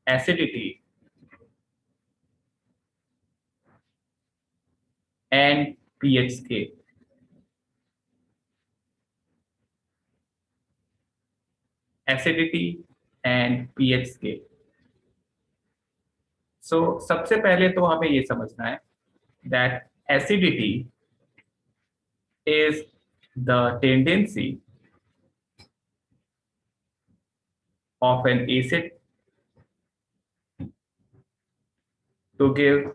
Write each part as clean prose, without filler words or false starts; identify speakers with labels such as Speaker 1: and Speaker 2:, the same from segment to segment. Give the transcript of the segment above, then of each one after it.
Speaker 1: acidity and pH scale. Acidity and pH scale. So सबसे पहले तो हमें ये समझना है that acidity is the tendency of an acid to give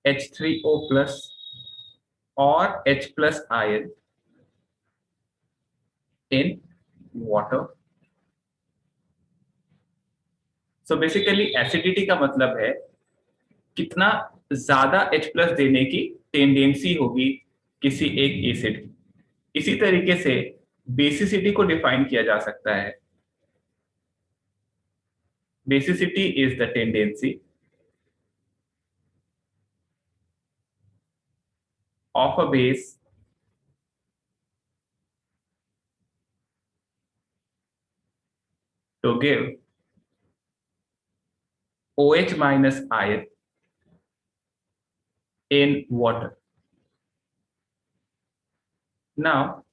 Speaker 1: H3O plus or H plus ion in water. So basically acidity का मतलब है कितना ज्यादा H plus देने की टेंडेंसी होगी किसी एक एसिड की. इसी तरीके से बेसिसिटी को डिफाइन किया जा सकता है. Basicity is the tendency of a base to give OH minus ion in water. Now,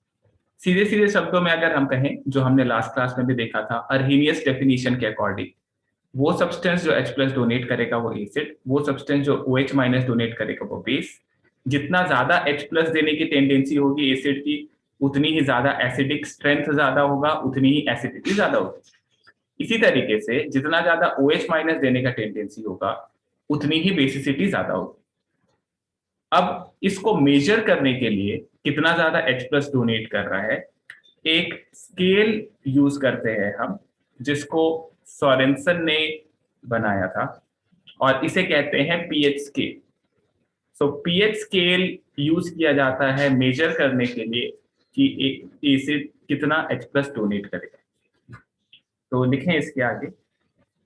Speaker 1: सीधे सीधे शब्दों में अगर हम कहें, जो हमने लास्ट क्लास में भी देखा था, अर्हीनियस डेफिनेशन के अकॉर्डिंग, वो सब्सटेंस जो H प्लस डोनेट करेगा वो एसिड, वो सब्सटेंस जो OH माइनस डोनेट करेगा वो बेस. जितना ज्यादा H प्लस देने की टेंडेंसी होगी एसिड की, उतनी ही ज्यादा एसिडिक स्ट्रेंथ ज्यादा होगा, उतनी ही एसिडिटी ज्यादा होगी. इसी तरीके से जितना ज्यादा OH माइनस देने का टेंडेंसी होगा, उतनी ही बेसिसिटी ज्यादा होगी. अब इसको मेजर करने के लिए कितना ज्यादा H प्लस डोनेट कर रहा है, एक स्केल यूज करते हैं हम, जिसको सोरेनसन ने बनाया था, और इसे कहते हैं पीएच स्केल. सो पीएच स्केल यूज किया जाता है मेजर करने के लिए कि एक एसिड कितना H प्लस डोनेट करेगा. तो लिखें इसके आगे,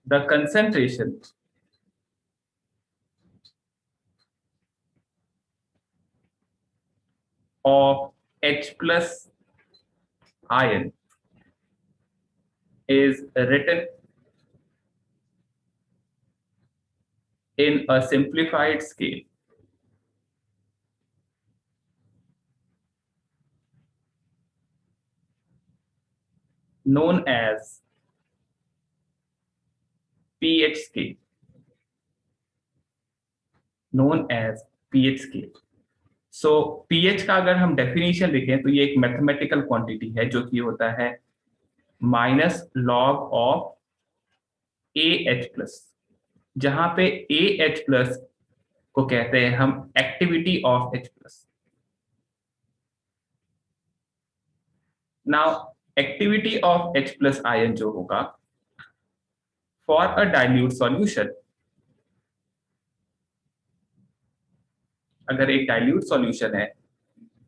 Speaker 1: the concentration of H plus ion is written in a simplified scale known as pH scale. Known as pH scale. So pH का अगर हम डेफिनेशन लिखें तो ये एक मैथमेटिकल क्वांटिटी है जो कि होता है minus log of AH plus, जहां पे AH प्लस को कहते हैं हम activity of H plus. Now activity of H plus ion जो होगा फॉर अ डाइल्यूट सॉल्यूशन, अगर एक डाइल्यूट सॉल्यूशन है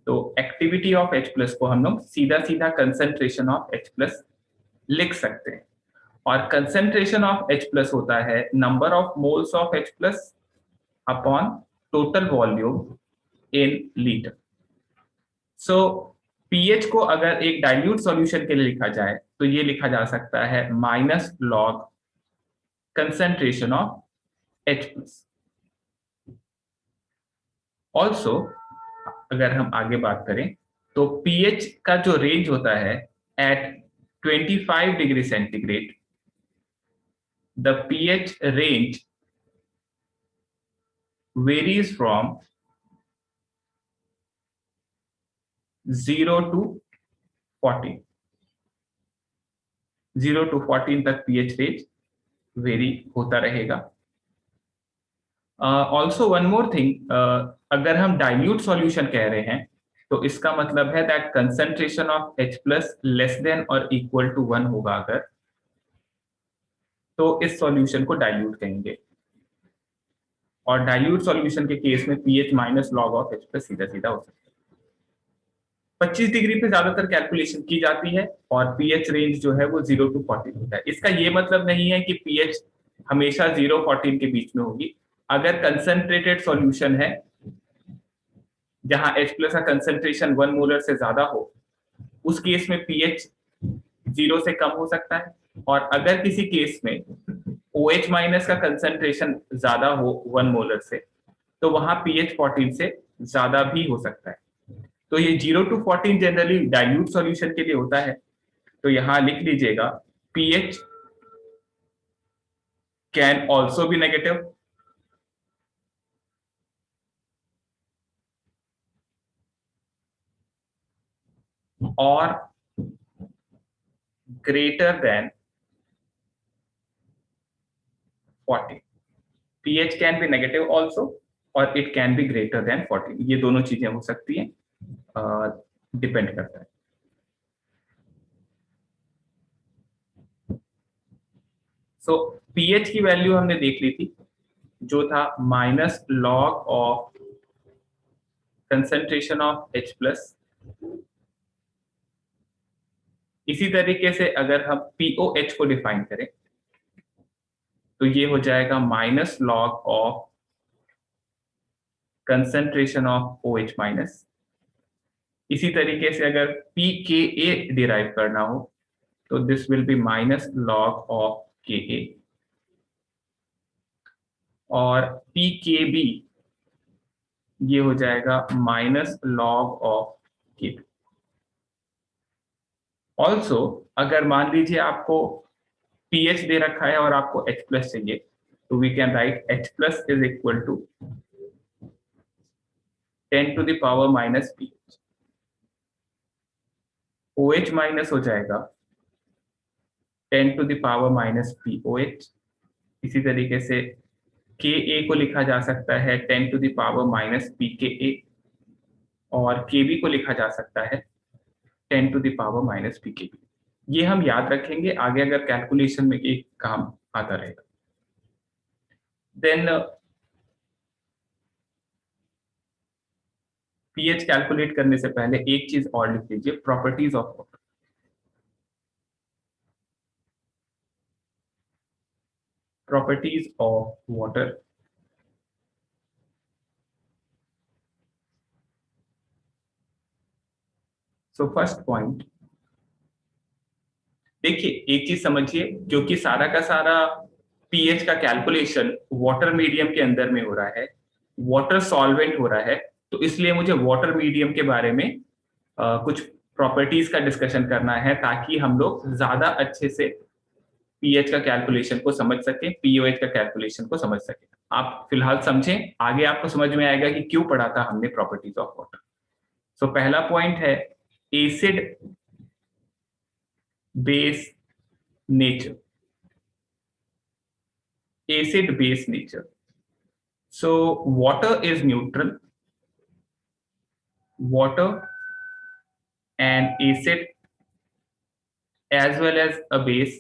Speaker 1: तो एक्टिविटी ऑफ H प्लस को हम लोग सीधा सीधा कंसंट्रेशन ऑफ H प्लस लिख सकते हैं. और कंसंट्रेशन ऑफ H प्लस होता है number of moles of H plus upon total volume in litre. So pH को अगर एक डाइल्यूट सॉल्यूशन के लिए लिखा जाए तो ये लिखा जा सकता है minus log concentration of H plus. Also अगर हम आगे बात करें तो पीएच का जो रेंज होता है at 25 degree centigrade, the pH range varies from 0 to 14. 0 to 14 तक पीएच रेंज वेरी होता रहेगा. ऑल्सो वन मोर थिंग, अगर हम डाइल्यूट सॉल्यूशन कह रहे हैं तो इसका मतलब है that concentration of H plus less then और इक्वल टू 1 होगा अगर, तो इस सॉल्यूशन को डाइल्यूट कहेंगे. और डाइल्यूट सॉल्यूशन के केस में pH minus log of H plus सीधा सीधा हो सकता है. 25 डिग्री पे ज्यादातर कैलकुलेशन की जाती है और पीएच रेंज जो है वो 0 to 14 होता है. इसका ये मतलब नहीं है कि पीएच हमेशा 0-14 के बीच में होगी. अगर कंसंट्रेटेड सॉल्यूशन है जहां H प्लस का कंसंट्रेशन 1 मोलर से ज्यादा हो, उस केस में पीएच 0 से कम हो सकता है, और अगर किसी केस में OH माइनस का कंसंट्रेशन ज्यादा हो 1 मोलर से, तो वहां pH 14 से ज्यादा भी हो सकता है। तो ये 0 to 14 जनरली डाइल्यूट सॉल्यूशन के लिए होता है। तो यहां लिख लीजिएगा pH can also be negative, और greater than 40. pH can be negative also और it can be greater than 40. ये दोनों चीजें हो सकती हैं, डिपेंड करता है। सो pH की वैल्यू हमने देख ली थी, जो था minus log of concentration of H plus. इसी तरीके से अगर हम POH को डिफाइन करें, तो ये हो जाएगा minus log of concentration of OH minus. इसी तरीके से अगर pKa डिराइव करना हो, तो this will be minus log of Ka, और pKb ये हो जाएगा minus log of Kb। Also अगर मान लीजिए आपको pH दे रखा है और आपको H प्लस चाहिए, तो we can write H plus is equal to 10 to the power minus pH। OH minus हो जाएगा 10 to the power minus POH। इसी तरीके से Ka को लिखा जा सकता है 10 to the power minus pKa, और Kb को लिखा जा सकता है 10 to the power minus pKb। ये हम याद रखेंगे, आगे अगर कैलकुलेशन में एक काम आता रहेगा। देन pH कैलकुलेट करने से पहले एक चीज और लिख लीजिए, properties of water. Properties of water. So first point, देखिए एक चीज समझिए, क्योंकि सारा का सारा pH का कैलकुलेशन वाटर मीडियम के अंदर में हो रहा है, वाटर सॉल्वेंट हो रहा है, तो इसलिए मुझे वाटर मीडियम के बारे में कुछ प्रॉपर्टीज का डिस्कशन करना है, ताकि हम लोग ज्यादा अच्छे से pH का कैलकुलेशन को समझ सके, POH का कैलकुलेशन को समझ सके। आप फिलहाल समझें, आगे आपको समझ में आएगा कि क्यों पढ़ा था हमने प्रॉपर्टीज ऑफ वाटर। सो पहला पॉइंट है acid base nature. acid base nature. So water is neutral. Water and acid as well as a base,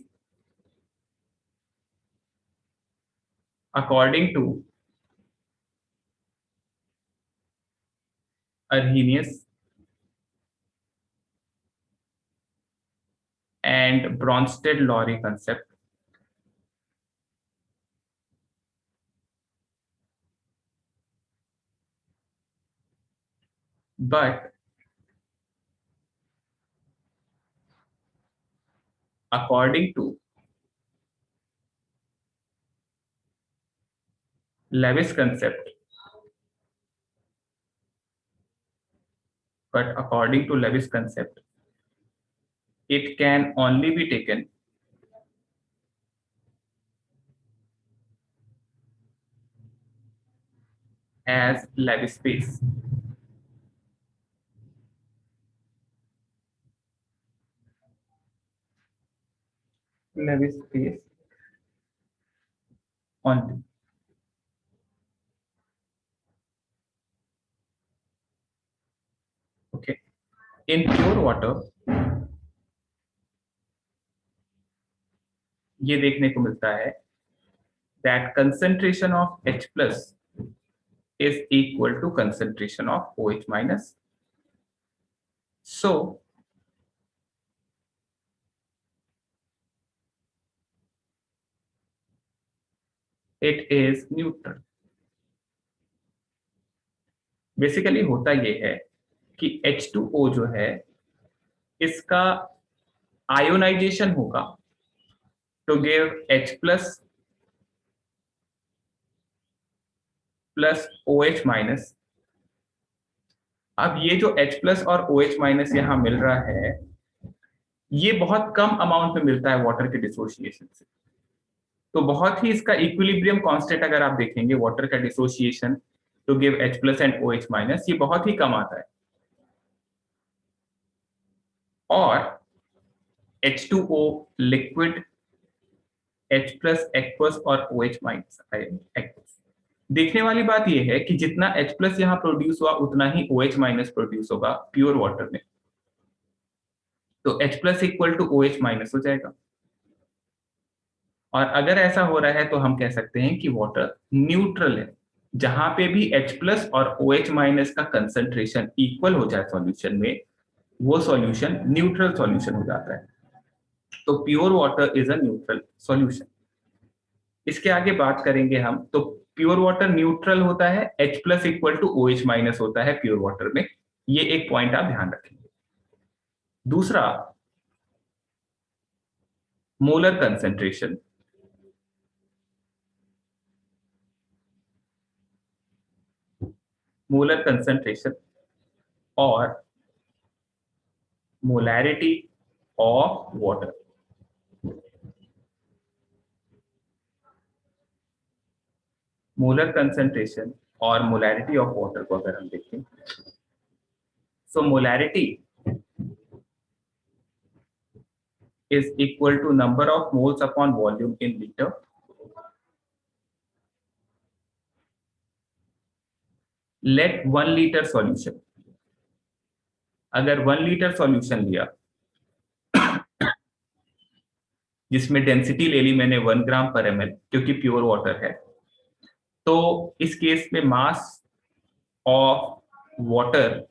Speaker 1: according to Arrhenius and Bronsted-Lowry concept, but according to Lewis concept, it can only be taken as Lewis space. Lewis space only. Okay. In pure water, ये देखने को मिलता है that concentration of H plus is equal to concentration of OH minus. So it is neutral. Basically होता ये है कि H2O जो है, इसका आयोनाइजेशन होगा to give H plus plus OH minus. अब ये जो H प्लस और OH माइनस यहाँ मिल रहा है, ये बहुत कम अमाउंट में मिलता है वाटर के डिसोसिएशन से। तो बहुत ही इसका इक्विलिब्रियम कांस्टेंट अगर आप देखेंगे वाटर का dissociation to give H plus and OH minus, ये बहुत ही कम आता है। और H2O liquid H plus aqueous और OH माइनस एक्वस। देखने वाली बात यह है कि जितना H प्लस यहाँ प्रोड्यूस हुआ उतना ही OH माइनस प्रोड्यूस होगा प्योर वाटर में। तो H plus equal to OH minus हो जाएगा। और अगर ऐसा हो रहा है तो हम कह सकते हैं कि वाटर न्यूट्रल है। जहां पे भी H प्लस और OH माइनस का कंसंट्रेशन इक्वल हो जाए सॉल्यूशन में, वो सॉल्यूशन न्यूट्रल सॉल्यूशन हो जाता है। तो pure water is a neutral solution. इसके आगे बात करेंगे हम, तो प्योर वाटर न्यूट्रल होता है, H plus equal to OH minus होता है प्योर वाटर में। ये एक पॉइंट आप ध्यान रखेंगे। दूसरा, मोलर कंसंट्रेशन। मोलर कंसंट्रेशन और molarity of water. Molar concentration और मोलैरिटी ऑफ वाटर को अगर हम देखें, सो molarity is equal to number of moles upon volume in liter. Let 1 liter solution, अगर 1 लीटर सॉल्यूशन लिया जिसमें डेंसिटी ले ली मैंने 1 ग्राम पर ml क्योंकि प्योर वाटर है, तो इस केस में मास ऑफ वाटर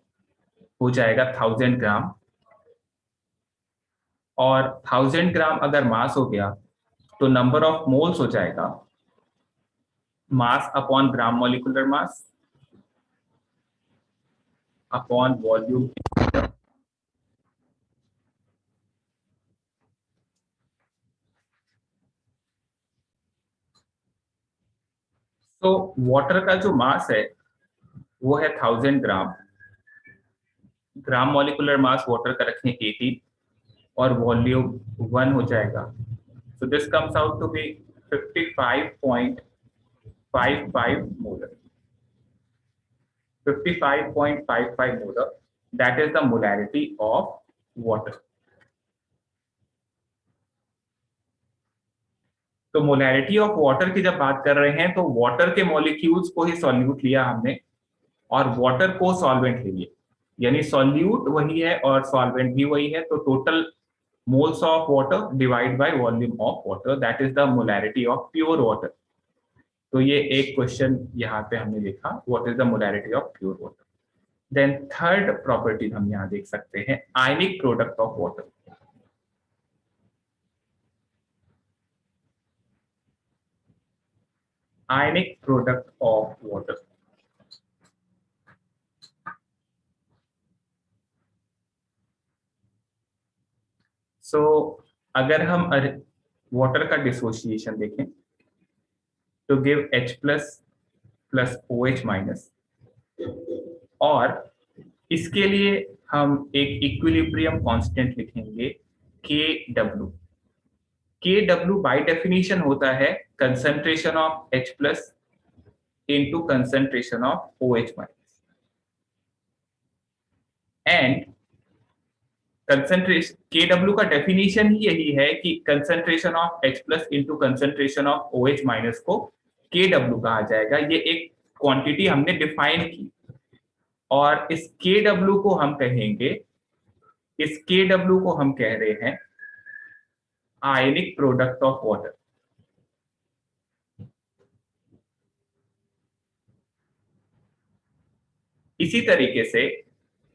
Speaker 1: हो जाएगा 1000 ग्राम। और 1000 ग्राम अगर मास हो गया तो नंबर ऑफ मोल्स हो जाएगा mass upon gram molecular mass upon volume. तो वाटर का जो मास है वो है 1000 ग्राम। ग्राम मॉलिक्यूलर मास वाटर का रखें 18 और वॉल्यूम 1 हो जाएगा। So this comes out to be 55.55 molar. 55.55 molar, that is the molarity of water. तो मोलैरिटी ऑफ वाटर की जब बात कर रहे हैं तो वाटर के मॉलिक्यूल्स को ही सॉल्यूट लिया हमने और वाटर को सॉल्वेंट ले लिया, यानी सॉल्यूट वही है और सॉल्वेंट भी वही है। तो total moles of water divided by volume of water, that is the molarity of pure water. तो ये एक क्वेश्चन यहाँ पे हमने देखा, what is the molarity of pure water. Then third property हम यहाँ देख सकते हैं, ionic product of water. Ionic product of water. So अगर हम वाटर का डिसोसिएशन देखें तो give H plus plus OH minus, और इसके लिए हम एक इक्विलिब्रियम कांस्टेंट लिखेंगे KW। KW बाय डेफिनेशन होता है concentration of H plus into concentration of OH minus. And concentration KW का डेफिनेशन ही यही है कि concentration of H plus into concentration of OH minus को KW कहा जाएगा। ये एक क्वांटिटी हमने डिफाइन की और इस KW को हम कहेंगे, इस KW को हम कह रहे हैं आयनिक प्रोडक्ट ऑफ वाटर। इसी तरीके से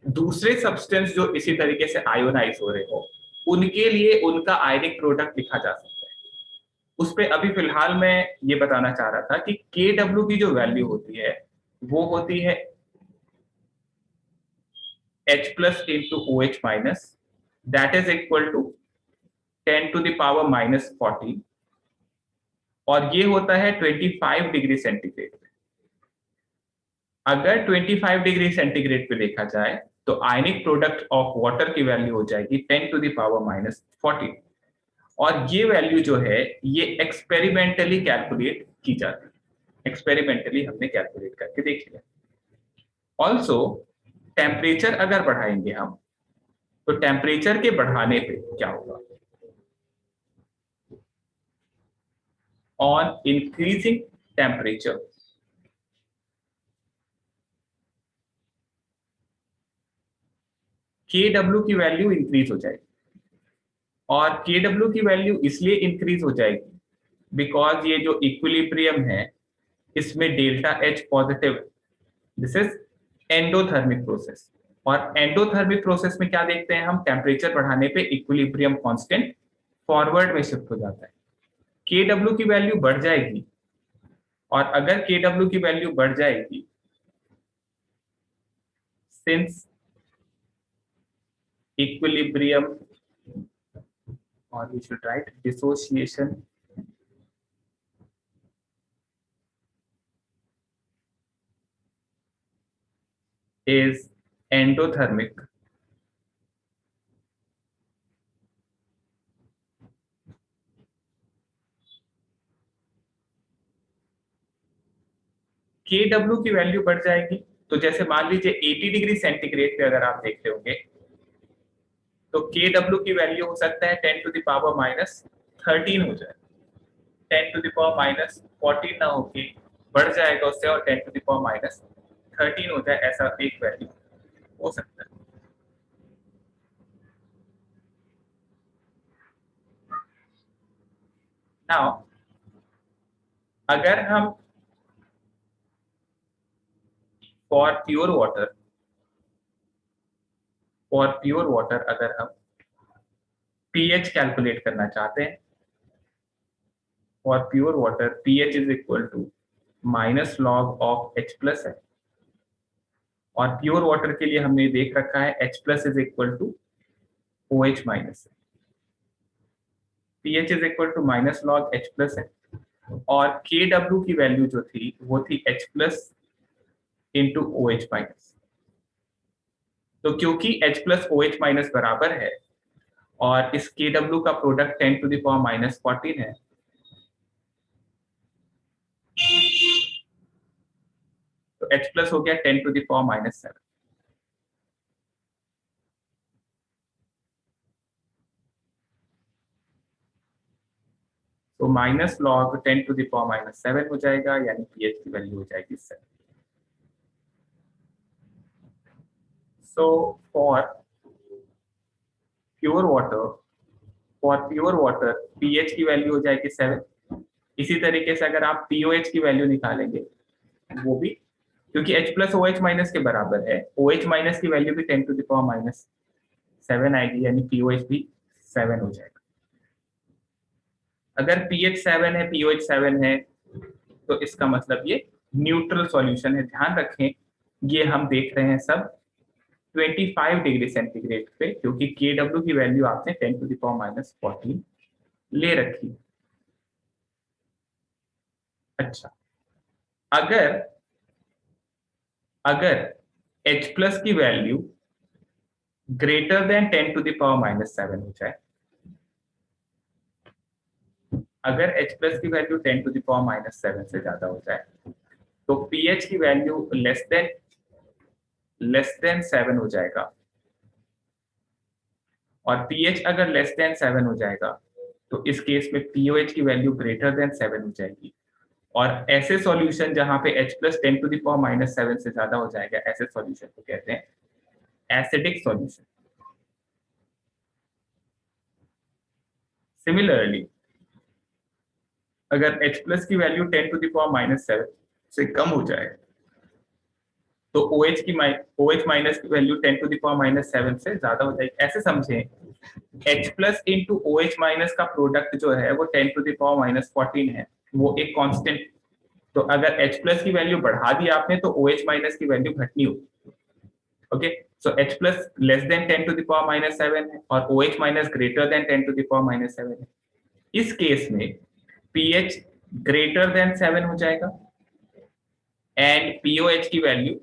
Speaker 1: दूसरे सब्सटेंस जो इसी तरीके से आयोनाइज हो रहे हो उनके लिए उनका आयनिक प्रोडक्ट लिखा जा सकता है। उस पे अभी फिलहाल मैं ये बताना चाह रहा था कि KW की जो वैल्यू होती है वो होती है H plus into OH minus, that is equal to 10⁻⁻⁴, और ये होता है 25 डिग्री सेंटीग्रेड पे। अगर 25 डिग्री सेंटीग्रेड पे देखा जाए तो आयनिक प्रोडक्ट ऑफ वाटर की वैल्यू हो जाएगी 10⁻⁴, और ये वैल्यू जो है ये एक्सपेरिमेंटली कैलकुलेट की जाती है, एक्सपेरिमेंटली हमने कैलकुलेट करके देख लिया। ऑल्सो टेम्परेचर अगर बढ़ाएंगे हम, तो टेम्परेचर के बढ़ाने पे क्या होगा? ऑन इंक्रीजिंग टेम्परेचर, Kw की वैल्यू इंक्रीज हो जाएगी, और Kw की वैल्यू इसलिए इंक्रीज हो जाएगी बिकॉज ये जो इक्विलिब्रियम है इसमें delta H positive, this is endothermic process. और एंडोथर्मिक प्रोसेस में क्या देखते हैं हम? टेम्परेचर बढ़ाने पे इक्विलिब्रियम कांस्टेंट फॉरवर्ड में शिफ्ट हो जाता है, Kw की वैल्यू बढ़ जाएगी, और अगर Kw की वैल्यू बढ़ जाएगी, since equilibrium, or we should write dissociation is endothermic, Kw की वैल्यू बढ़ जाएगी। तो जैसे मान लीजिए 80 डिग्री सेंटीग्रेड पे अगर आप देखते होंगे तो Kw की वैल्यू हो सकता है 10⁻⁻13 हो जाए, 10⁻⁻14 ना होके बढ़ जाएगा उससे और 10⁻⁻13 हो जाए, ऐसा एक वैल्यू हो सकता है। नाउ अगर हम फॉर प्योर वाटर अगर हम pH कैलकुलेट करना चाहते हैं, for pure water pH is equal to -log of H+ है, और प्योर वाटर के लिए हमने देख रखा है H+ is equal to OH-, pH is equal to -log H+ है, और Kw की वैल्यू जो थी वो थी H+ इंटू OH-। तो क्योंकि H+ OH- बराबर है और इस Kw का प्रोडक्ट 10⁻⁻14 है, तो H+ हो गया 10⁻⁻7। तो -log 10⁻⁻7 हो जाएगा, यानी pH की वैल्यू हो जाएगी 7। So for pure water pH की वैल्यू हो जाएगी 7। इसी तरीके से अगर आप POH की वैल्यू निकालेंगे वो भी, क्योंकि H+ OH- के बराबर है, OH- की वैल्यू भी 10⁻7 आएगी, यानी POH भी 7 हो जाएगा। अगर pH 7 है, POH 7 है, तो इसका मतलब ये न्यूट्रल सॉल्यूशन है। ध्यान रखें ये हम देख रहे हैं सब 25 डिग्री सेंटीग्रेड पे, क्योंकि Kw की वैल्यू आपने 10⁻14 ले रखी। अच्छा, अगर H+ की वैल्यू ग्रेटर देन 10⁻7 हो जाए, अगर H+ की वैल्यू 10⁻7 से ज्यादा हो जाए, तो pH की वैल्यू लेस देन 7 हो जाएगा, और pH अगर लेस देन 7 हो जाएगा तो इस केस में POH की वैल्यू ग्रेटर देन 7 हो जाएगी। और ऐसे सॉल्यूशन जहां पे H+ 10⁻7 से ज्यादा हो जाएगा, ऐसे सॉल्यूशन को कहते हैं एसिडिक सॉल्यूशन। सिमिलरली अगर H+ की वैल्यू 10⁻7 से कम हो जाए, तो OH की वैल्यू 10⁻7 से ज्यादा हो जाएगी। ऐसे समझें H+ इंटू OH- का प्रोडक्ट जो है वो 10⁻14 है, वो एक कांस्टेंट। तो अगर H+ की वैल्यू बढ़ा दी आपने तो OH- की वैल्यू घटनी होगी। Okay, so H plus less than 10 to the power minus 7 है और OH minus greater than 10 to the power minus 7 है। इस केस में pH ग्रेटर देन 7 हो जाएगा एंड POH की वैल्यू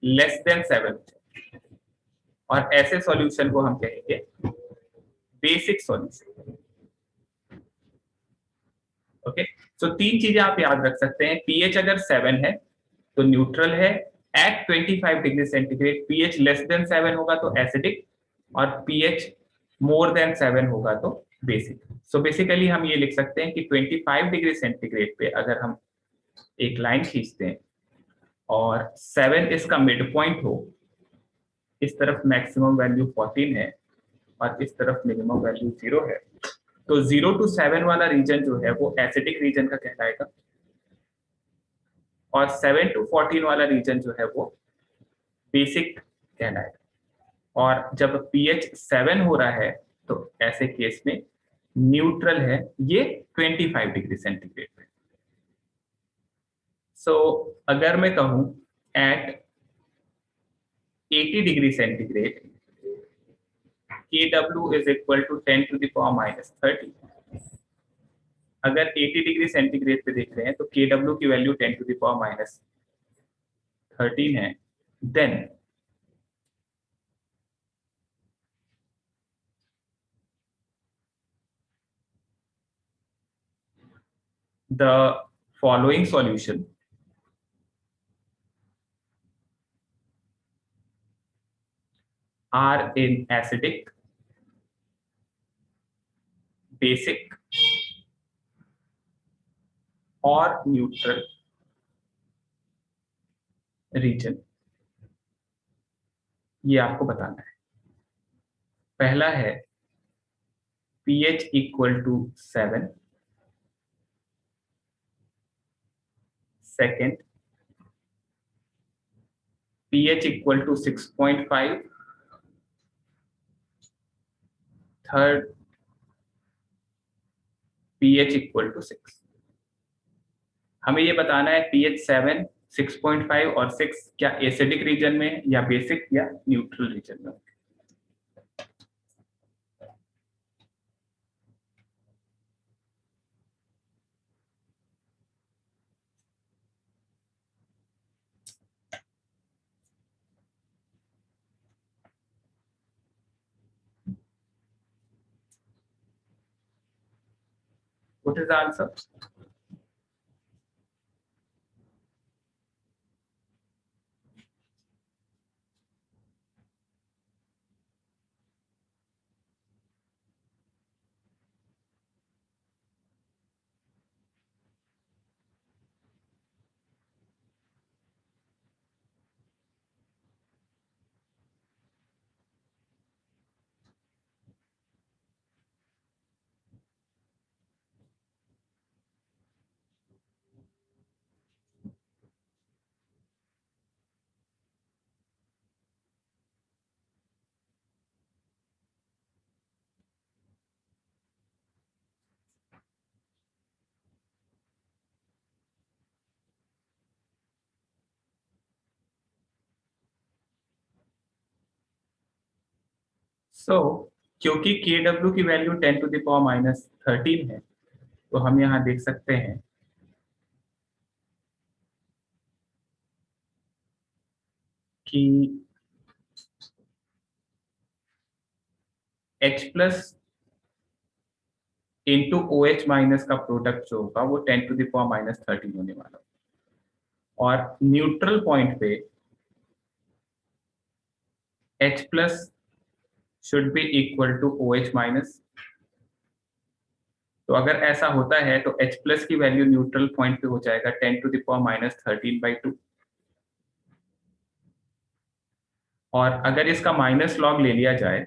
Speaker 1: लेस देन 7 और ऐसे सॉल्यूशन को हम कहेंगे बेसिक सॉल्यूशन। ओके, सो तीन चीजें आप याद रख सकते हैं। pH अगर 7 है तो न्यूट्रल है at 25 degree centigrade, pH less than 7 होगा तो एसिडिक और pH मोर देन 7 होगा तो बेसिक। सो बेसिकली हम ये लिख सकते हैं कि 25 डिग्री सेंटीग्रेड पे अगर हम एक लाइन खींचते हैं और 7 इसका मिड पॉइंट हो, इस तरफ मैक्सिमम वैल्यू 14 है और इस तरफ मिनिमम वैल्यू 0 है, तो 0 टू 7 वाला रीजन जो है वो एसिडिक रीजन का कहलाएगा और 7 टू 14 वाला रीजन जो है वो बेसिक कहलाएगा। और जब pH 7 हो रहा है तो ऐसे केस में न्यूट्रल है ये 25 डिग्री सेंटीग्रेड पे। सो अगर मैं कहूं at 80 degree centigrade Kw is equal to 10 to the power minus 30। अगर 80 डिग्री सेंटीग्रेड पे देख रहे हैं तो Kw की value 10 to the power minus 13 है, then the following solution are in acidic, basic और न्यूट्रल रीजन, ये आपको बताना है। पहला है pH equal to 7, second pH equal to 6.5, third pH equal to 6। हमें ये बताना है pH 7, 6.5 और 6 क्या एसिडिक रीजन में है या बेसिक या न्यूट्रल रीजन में। What is the answer? So क्योंकि Kw की value 10 to the power minus 13 है तो हम यहाँ देख सकते हैं कि H plus into OH minus का प्रोडक्ट जो होगा वो 10 टू द पावर माइनस 13 होने वाला और न्यूट्रल पॉइंट पे H plus should be equal to OH minus. तो अगर ऐसा होता है तो H प्लस की वैल्यू न्यूट्रल पॉइंट पे हो जाएगा 10 टू द पावर माइनस 13/2 और अगर इसका माइनस लॉग ले लिया जाए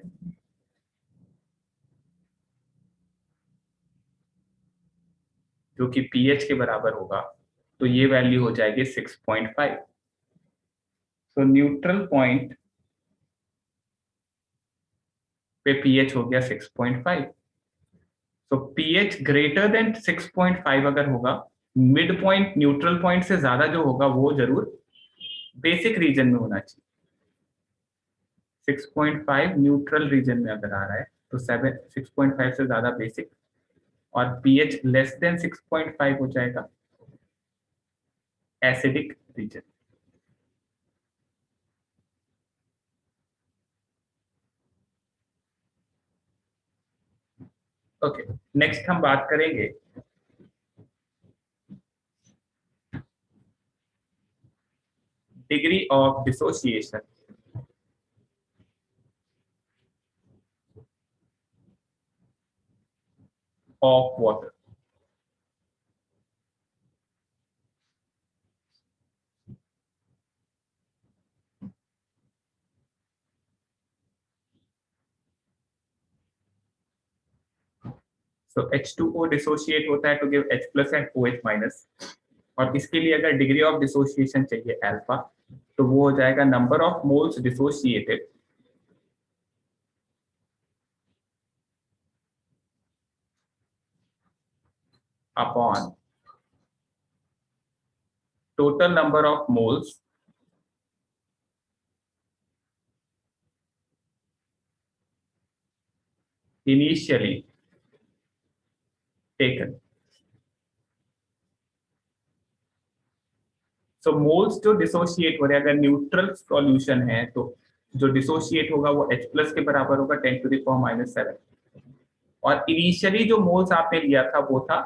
Speaker 1: जो कि pH के बराबर होगा तो ये वैल्यू हो जाएगी 6.5। तो न्यूट्रल पॉइंट पे pH हो गया 6.5। तो pH ग्रेटर देन 6.5 अगर होगा, मिड पॉइंट न्यूट्रल पॉइंट से ज्यादा जो होगा वो जरूर बेसिक रीजन में होना चाहिए। 6.5 न्यूट्रल रीजन में अगर आ रहा है तो 6.5 से ज्यादा बेसिक, और pH लेस देन 6.5 हो जाएगा एसिडिक रीजन। ओके, नेक्स्ट हम बात करेंगे degree of dissociation of water. So H2O dissociate होता है to give H plus and OH minus, और इसके लिए अगर डिग्री ऑफ डिसोसिएशन चाहिए अल्फा, तो वो हो जाएगा number of moles dissociated upon total number of moles initially taken. So moles जो डिसोशिएट हो रहे हैं, अगर न्यूट्रल सॉल्यूशन है तो जो डिसोशिएट होगा वो H प्लस के बराबर होगा 10⁻⁻⁷। और इनिशियली जो मोल्स आपने लिया था वो था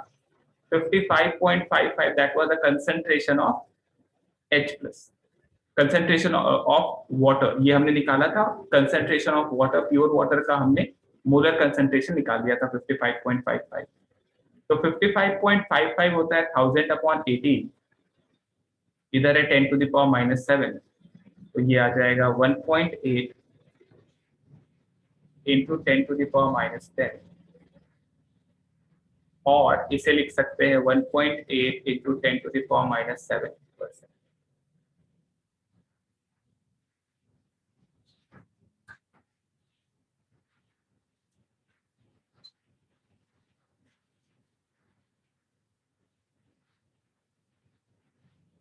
Speaker 1: 55.55, that was the concentration of H plus. Concentration of water ये हमने निकाला था, concentration of water, pure water का हमने मोलर कंसंट्रेशन निकाल दिया था 55.55। तो 55.55 होता है 1000/18, इधर है 10⁻⁻⁷, तो ये आ जाएगा 1.8 इंटू 10⁻⁻10, और इसे लिख सकते हैं 1.8 इंटू 10⁻⁷%।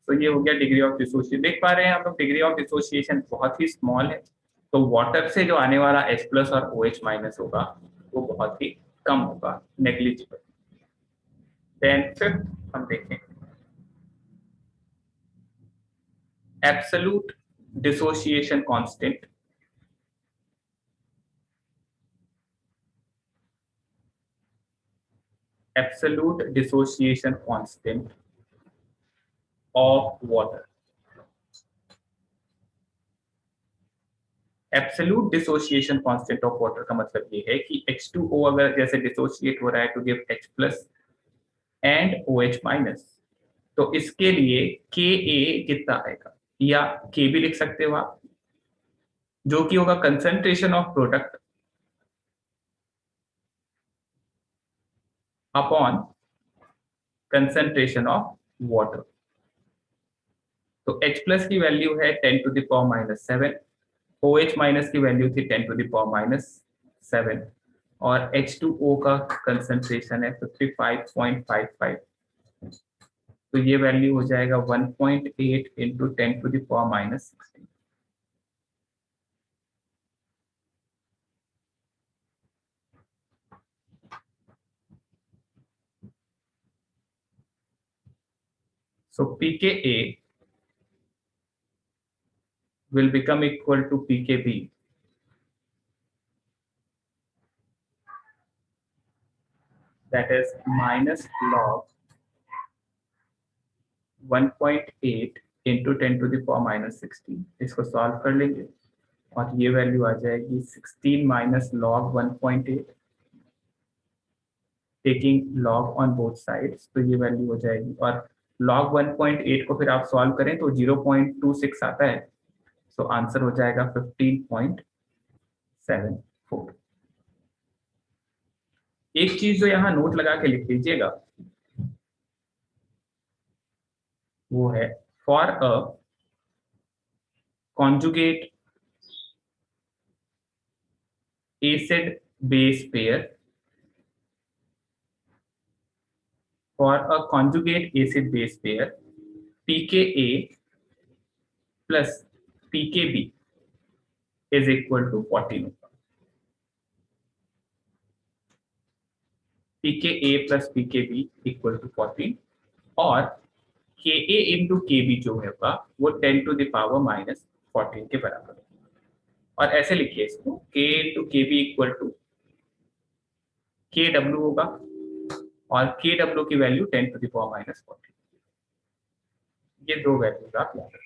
Speaker 1: तो ये हो गया डिग्री ऑफ डिसोसिएशन। देख पा रहे हैं आप लोग, डिग्री ऑफ डिसोसिएशन बहुत ही स्मॉल है, तो वाटर से जो आने वाला H प्लस और OH माइनस होगा वो बहुत ही कम होगा, नेग्लिजिबल। देन फिफ्थ हम देखें absolute dissociation constant absolute dissociation constant of water. Absolute dissociation constant of water का मतलब ये है कि H2O अगर जैसे डिसोसिएट हो रहा है to give H plus and OH minus, तो इसके लिए Ka कितना आएगा, या K भी लिख सकते हो आप, जो कि होगा concentration of product upon concentration of water. तो H प्लस की वैल्यू है 10⁻⁷, OH माइनस की वैल्यू थी 10⁻⁷, और H2O का कंसंट्रेशन है 55.55, तो ये वैल्यू हो जाएगा 1.8 into 10⁻⁻16। So pKa will become equal to pKb, that is minus log 1.8 into 10⁻⁻16। इसको सॉल्व कर लेंगे और ये वैल्यू आ जाएगी 16 minus log 1.8, taking log on both sides, तो ये वैल्यू हो जाएगी। और लॉग 1.8 को फिर आप सॉल्व करें तो 0.26 आता है, तो आंसर हो जाएगा 15.74। एक चीज जो यहाँ नोट लगा के लिख लीजिएगा वो है for a conjugate acid base pair, for a conjugate acid base pair pKa plus pKb is equal to 14 होगा। PK A plus pK B equal to 14 और के ए इंटू के बी जो होगा वो 10 टू द पावर माइनस 14 के बराबर है। और ऐसे लिखिए इसको, K into K B equal to K W होगा और के डब्ल्यू की value 10 to the power minus 14। ये दो वैल्यूज आप याद रखें।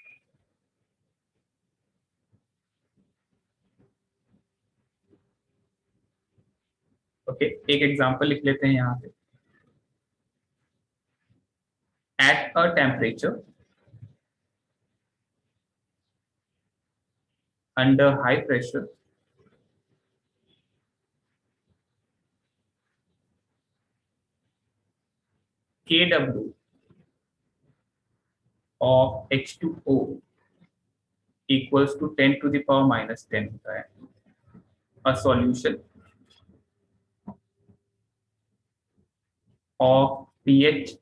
Speaker 1: ओके, एक एग्जांपल लिख लेते हैं यहाँ पे। At a temperature under high pressure Kw of H2O equals to 10 to the power minus 10 होता है। A solution of pH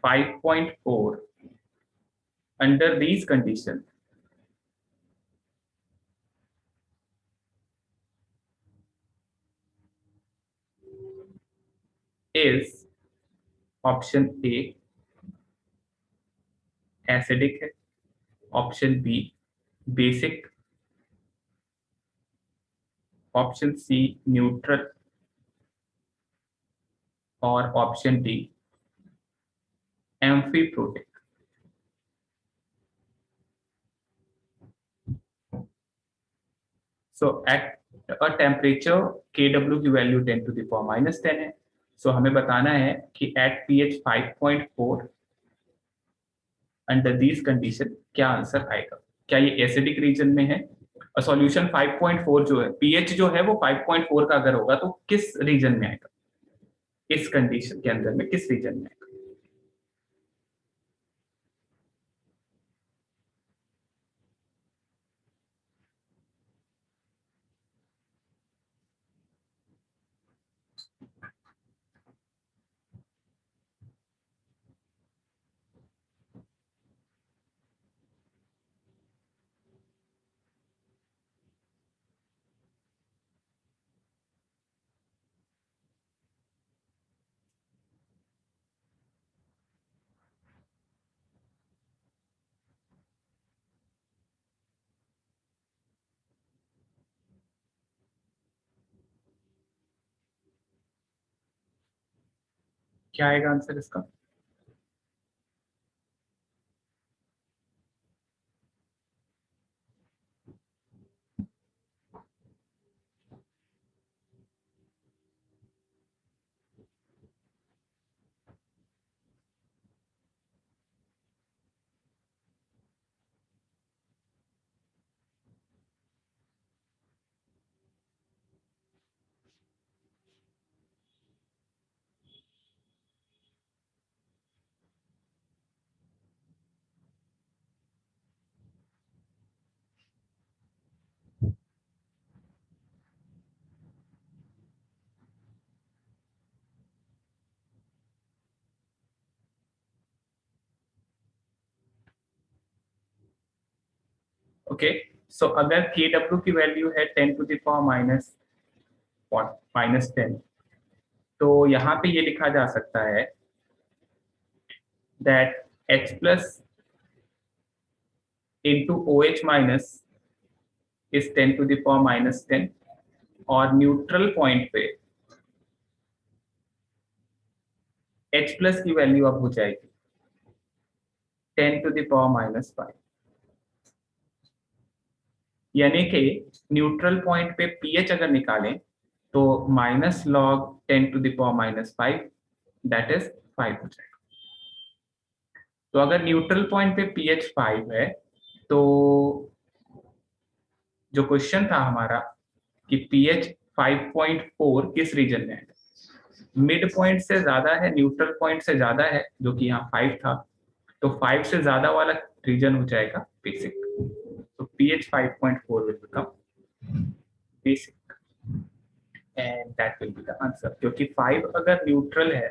Speaker 1: 5.4 under these conditions is option A acidic है, option B basic, option C neutral और option D amphiprotic। So at a temperature Kw की value 10 to the power minus 10 है। सो हमें बताना है कि at pH 5.4 under these condition क्या answer आएगा। क्या ये एसिडिक रीजन में है? सॉल्यूशन 5.4 जो है, पीएच जो है वो 5.4 का अगर होगा तो किस रीजन में आएगा, इस कंडीशन के अंदर में किस रीजन में आएगा? क्या आएगा आंसर इसका? ओके, सो अगर के डब्ल्यू की वैल्यू है 10 टू द पावर माइनस 10, तो यहाँ पे ये लिखा जा सकता है that H plus into O H minus is 10 to the power minus 10 और न्यूट्रल पॉइंट पे H प्लस की वैल्यू अब हो जाएगी 10 टू द पावर माइनस 5, यानी कि न्यूट्रल पॉइंट पे पीएच अगर निकालें तो minus log 10 to the power minus 5 that is 5 हो जाएगा। तो अगर न्यूट्रल पॉइंट पे पीएच 5 है तो जो क्वेश्चन था हमारा कि पीएच 5.4 किस रीजन में है, मिड पॉइंट से ज्यादा है, न्यूट्रल पॉइंट से ज्यादा है जो कि यहाँ 5 था, तो 5 से ज्यादा वाला रीजन हो जाएगा बेसिक। तो pH 5.4 will become basic and that will be the answer। क्योंकि 5 अगर न्यूट्रल है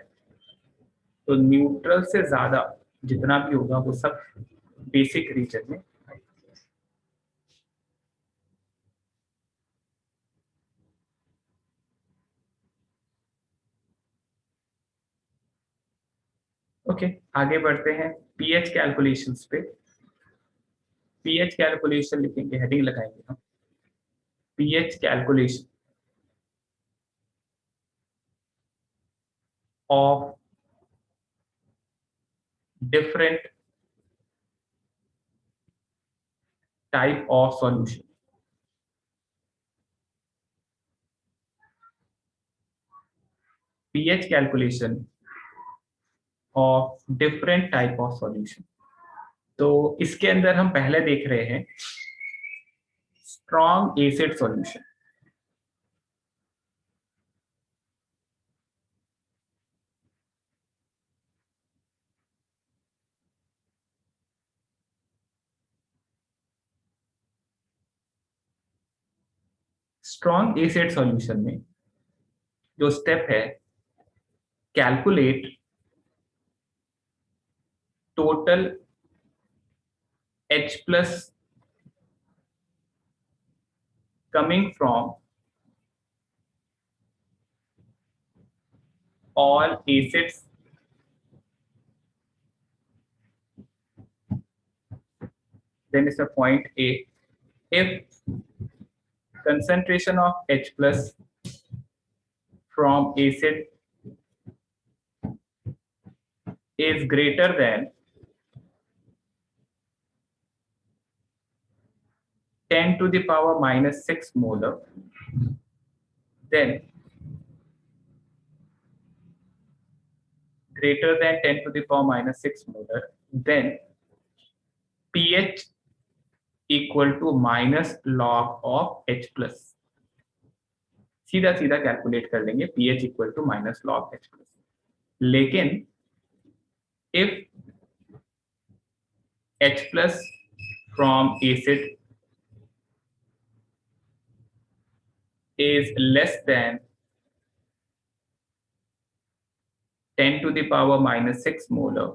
Speaker 1: तो न्यूट्रल से ज्यादा जितना भी होगा वो सब बेसिक रीजन में। ओके, आगे बढ़ते हैं पीएच कैलकुलेशंस पे। पीएच कैलकुलेशन लिखेंगे, हेडिंग लगाएंगे हम, pH calculation of different type of solution. PH calculation of different type of solution. तो इसके अंदर हम पहले देख रहे हैं strong acid solution. Strong acid solution में जो स्टेप है, calculate total H plus coming from all acids then is a point A. If concentration of H plus from acid is greater than 10 to the power minus 6 molar, then greater than 10 to the power minus 6 molar, then pH equal to minus log of H plus। सीधा सीधा calculate कर लेंगे pH equal to minus log H plus। लेकिन if H plus from acid is less than 10 to the power minus 6 molar,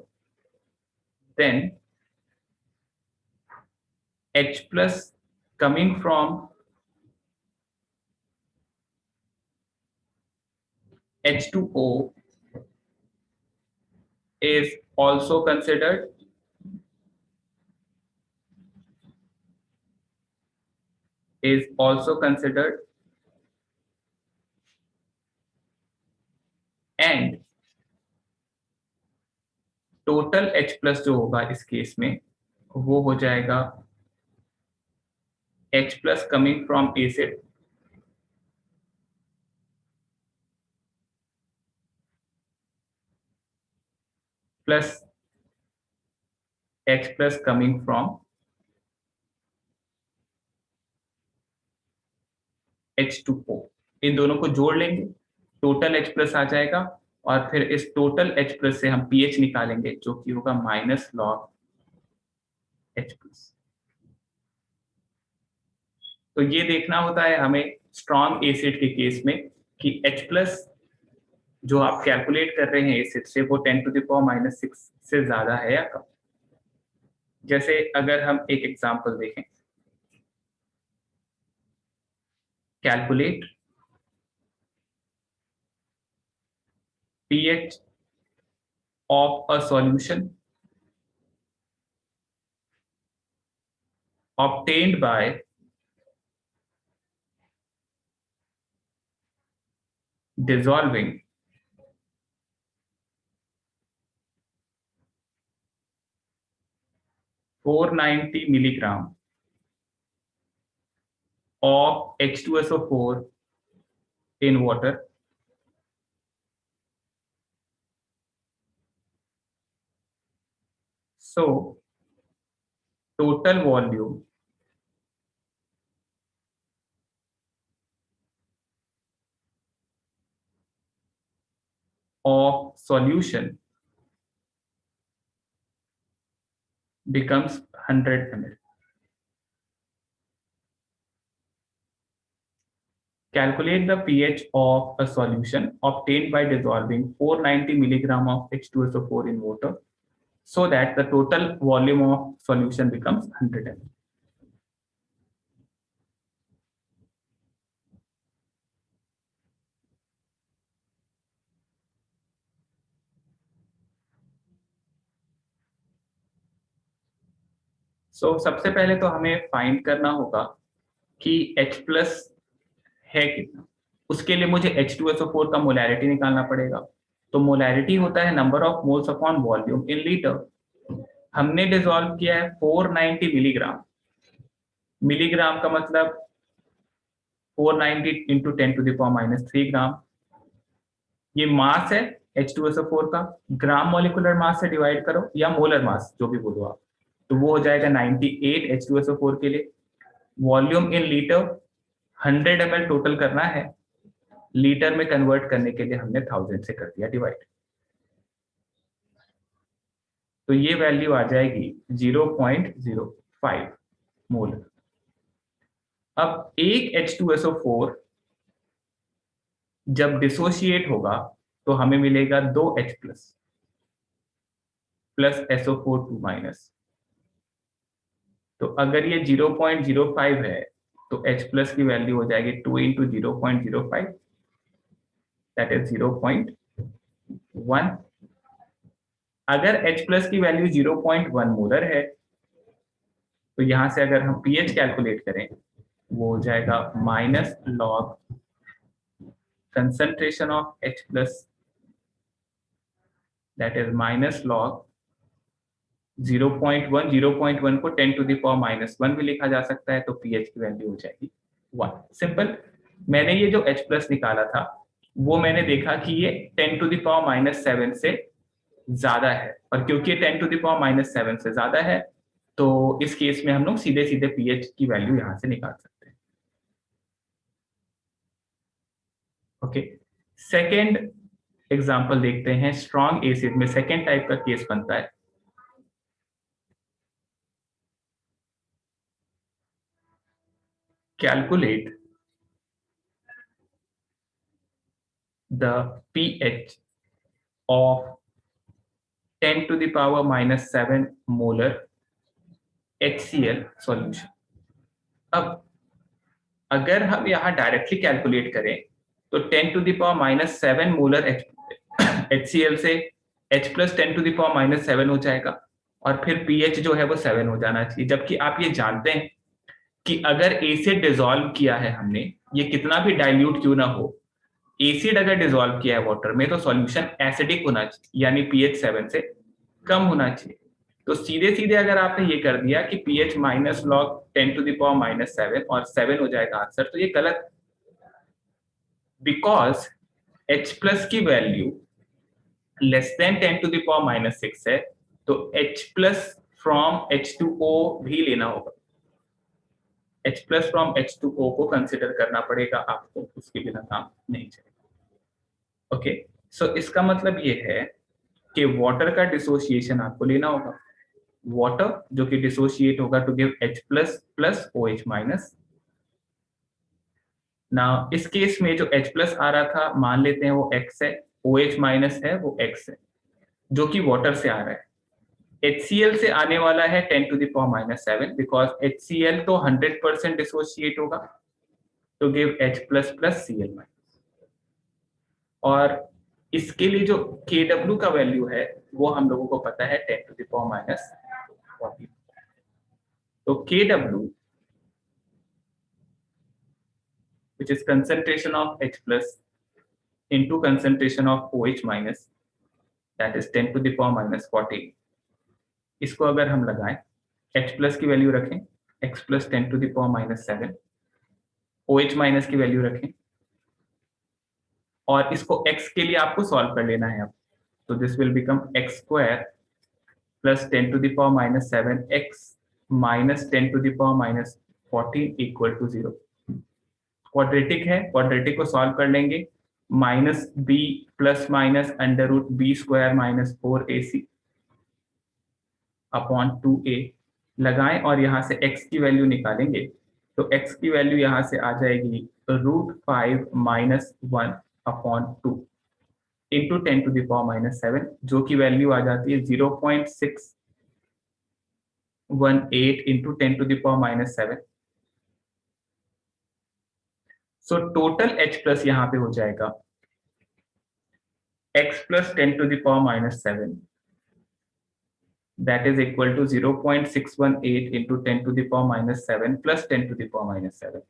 Speaker 1: then H plus coming from H2O is also considered, and total H plus जो होगा इस case में वो हो जाएगा H plus coming from acid plus H plus coming from H2O। इन दोनों को जोड़ लेंगे, टोटल H प्लस आ जाएगा और फिर इस टोटल H प्लस से हम pH निकालेंगे जो कि होगा माइनस लॉग H प्लस। तो ये देखना होता है हमें स्ट्रॉन्ग एसिड के केस में कि H प्लस जो आप कैलकुलेट कर रहे हैं एसिड से वो 10 टू द पावर माइनस 6 से ज्यादा है या कम। जैसे अगर हम एक एग्जांपल देखें, calculate pH of a solution obtained by dissolving 490 milligram of H2SO4 in water, so total volume of solution becomes 100 ml। Calculate the pH of a solution obtained by dissolving 490 milligram of H2SO4 in water so that the total volume of solution becomes 100 ml। सबसे पहले तो हमें find करना होगा कि H plus है कितना। उसके लिए मुझे H2SO4 का मोलैरिटी निकालना पड़ेगा। तो मोलैरिटी होता है number of moles upon volume in litre. हमने डिसॉल्व किया है 490 मिलीग्राम। मिलीग्राम का मतलब 490 इंटू 10⁻³ ग्राम। ये मास है H2SO4 का। ग्राम मॉलिक्यूलर मास से डिवाइड करो या मोलर मास, जो भी बोलो आप, तो वो हो जाएगा 98 H2SO4 के लिए। Volume in litre 100 ml total करना है, लीटर में कन्वर्ट करने के लिए हमने 1000 से कर दिया डिवाइड। तो ये वैल्यू आ जाएगी 0.05 मोल। अब एक H2SO4 जब डिसोशिएट होगा तो हमें मिलेगा 2 H प्लस SO4 2 माइनस। तो अगर ये 0.05 है तो H प्लस की वैल्यू हो जाएगी 2 इंटू 0.05, दैट इज 0.1। अगर H प्लस की वैल्यू 0.1 मोलर है तो यहां से अगर हम pH कैलकुलेट करें वो हो जाएगा minus log concentration of H plus, that is minus log 0.1। 0.1 को 10⁻⁻1 भी लिखा जा सकता है, तो pH की वैल्यू हो जाएगी 1। सिंपल। मैंने ये जो H प्लस निकाला था वो मैंने देखा कि ये 10⁻⁻7 से ज्यादा है, और क्योंकि 10⁻⁻7 से ज्यादा है तो इस केस में हम लोग सीधे सीधे pH की वैल्यू यहां से निकाल सकते हैं। ओके, सेकेंड एग्जाम्पल देखते हैं। स्ट्रॉन्ग एसिड में सेकेंड टाइप का केस बनता है। Calculate the pH of 10⁻⁻7 molar HCl solution। अब अगर हम यहाँ डायरेक्टली कैलकुलेट करें तो 10⁻⁻7 मोलर HCl से H प्लस 10⁻⁻7 हो जाएगा, और फिर pH जो है वो 7 हो जाना चाहिए। जबकि आप ये जानते हैं कि अगर एसिड डिसॉल्व किया है हमने, ये कितना भी डाइल्यूट क्यों ना हो, एसिड अगर डिसॉल्व किया है वाटर में तो सॉल्यूशन एसिडिक होना चाहिए, यानी pH 7 से कम होना चाहिए। तो सीधे सीधे अगर आपने ये कर दिया कि pH माइनस लॉग 10⁻⁻7 और 7 हो जाएगा आंसर, तो ये गलत। बिकॉज H प्लस की वैल्यू लेस देन 10⁻⁻6 है, तो H प्लस फ्रॉम H2O भी लेना होगा। H प्लस फ्रॉम H2O को कंसिडर करना पड़ेगा आपको, उसके बिना काम नहीं चलेगा। ओके, सो इसका मतलब ये है कि वाटर का डिसोसिएशन आपको लेना होगा। वाटर जो कि डिसोशिएट होगा to give H plus plus OH minus. ना इस केस में जो H प्लस आ रहा था मान लेते हैं वो X है, OH माइनस है वो X है, जो कि वाटर से आ रहा है। HCl से आने वाला है 10⁻⁻7, बिकॉज HCl तो 100% डिसोशिएट होगा to give H plus plus Cl minus. और इसके लिए जो Kw का वैल्यू है वो हम लोगों को पता है 10⁻⁻40। तो Kw which is concentration of H plus into concentration of OH minus, that is 10⁻⁻40। इसको अगर हम लगाएं, H प्लस की वैल्यू रखें X प्लस 10⁻⁻7, OH माइनस की वैल्यू रखें, और इसको X के लिए आपको सॉल्व कर लेना है अब। तो this will become X square plus 10⁻⁻7 X minus 10⁻⁻14 equal to 0। Quadratic है, क्वाड्रेटिक को सॉल्व कर लेंगे। Minus B plus minus under root B square minus 4AC upon 2A लगाएं, और यहाँ से x की वैल्यू निकालेंगे तो x की वैल्यू यहाँ से आ जाएगी √5 माइनस 1 अपॉन 2 इंटू 10⁻⁻7, जो की वैल्यू आ जाती है 0.618 into 10⁻⁻7। So total H plus यहाँ पे हो जाएगा x plus 10⁻⁻7 that is equal to 0.618 into 10 to the power minus 7 plus 10 to the power minus 7,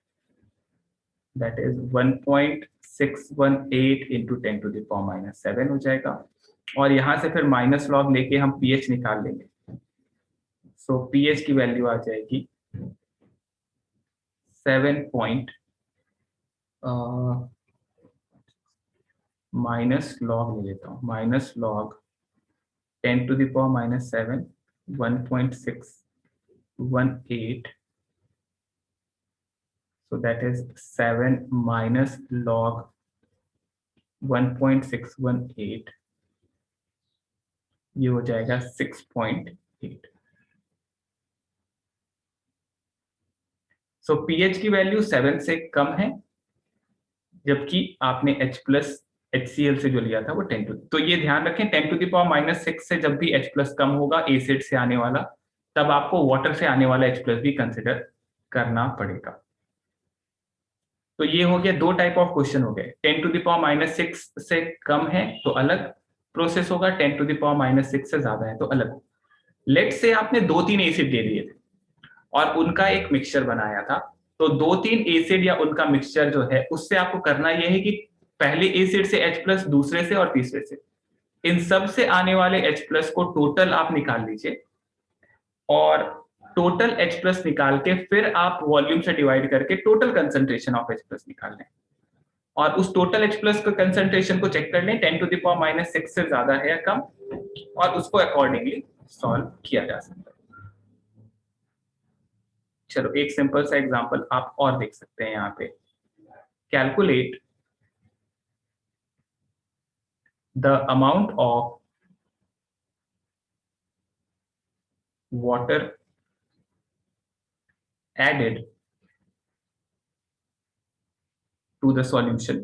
Speaker 1: that is 1.618 into 10 to the power minus 7 हो जाएगा। और यहां से फिर माइनस लॉग लेके हम pH निकाल लेंगे। सो pH की वैल्यू आ जाएगी 7 पॉइंट माइनस लॉग ले लेता हूँ, minus log 10 to the power minus 7, 1.618, so that is 7 minus log 1.618, ये हो जाएगा 6.8। सो pH की वैल्यू 7 से कम है, जबकि आपने H प्लस HCl से जो लिया था वो 10 तो ये ध्यान रखें 10 to the power minus 6 से जब भी H प्लस कम होगा एसिड से आने वाला, तब आपको वाटर से आने वाला H प्लस भी कंसिडर करना पड़ेगा। तो ये हो गया, दो टाइप ऑफ क्वेश्चन हो गए। 10 to the power minus 6 से कम है तो अलग प्रोसेस होगा, 10 to the power minus 6 से ज्यादा है तो अलग। लेट से आपने 2-3 एसिड दे दिए थे और उनका एक मिक्सचर बनाया था, तो 2-3 एसिड या उनका मिक्सचर जो है उससे आपको करना यह है कि पहले एसिड से H प्लस, दूसरे से और तीसरे से, इन सब से आने वाले H प्लस को टोटल आप निकाल लीजिए और टोटल H प्लस निकाल के फिर आप वॉल्यूम से डिवाइड करके total concentration of H plus निकाल लें और उस टोटल H प्लस का कंसंट्रेशन को चेक कर लें 10 to the power minus 6 से ज्यादा है या कम, और उसको अकॉर्डिंगली सॉल्व किया जा सकता है। चलो एक सिंपल सा एग्जांपल आप और देख सकते हैं यहाँ पे। Calculate the amount of water added to the solution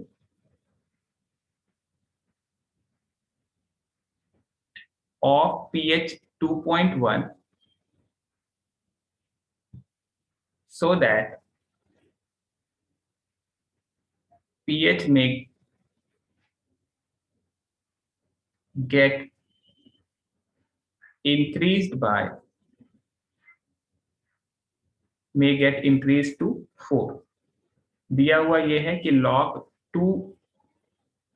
Speaker 1: of pH 2.1 so that pH may get increased to 4। दिया हुआ ये है कि log 2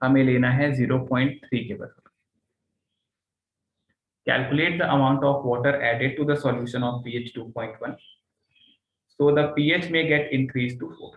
Speaker 1: हमें लेना है 0.3 के बराबर। Calculate the amount of water added to the solution of pH 2.1 so the pH may get increased to 4।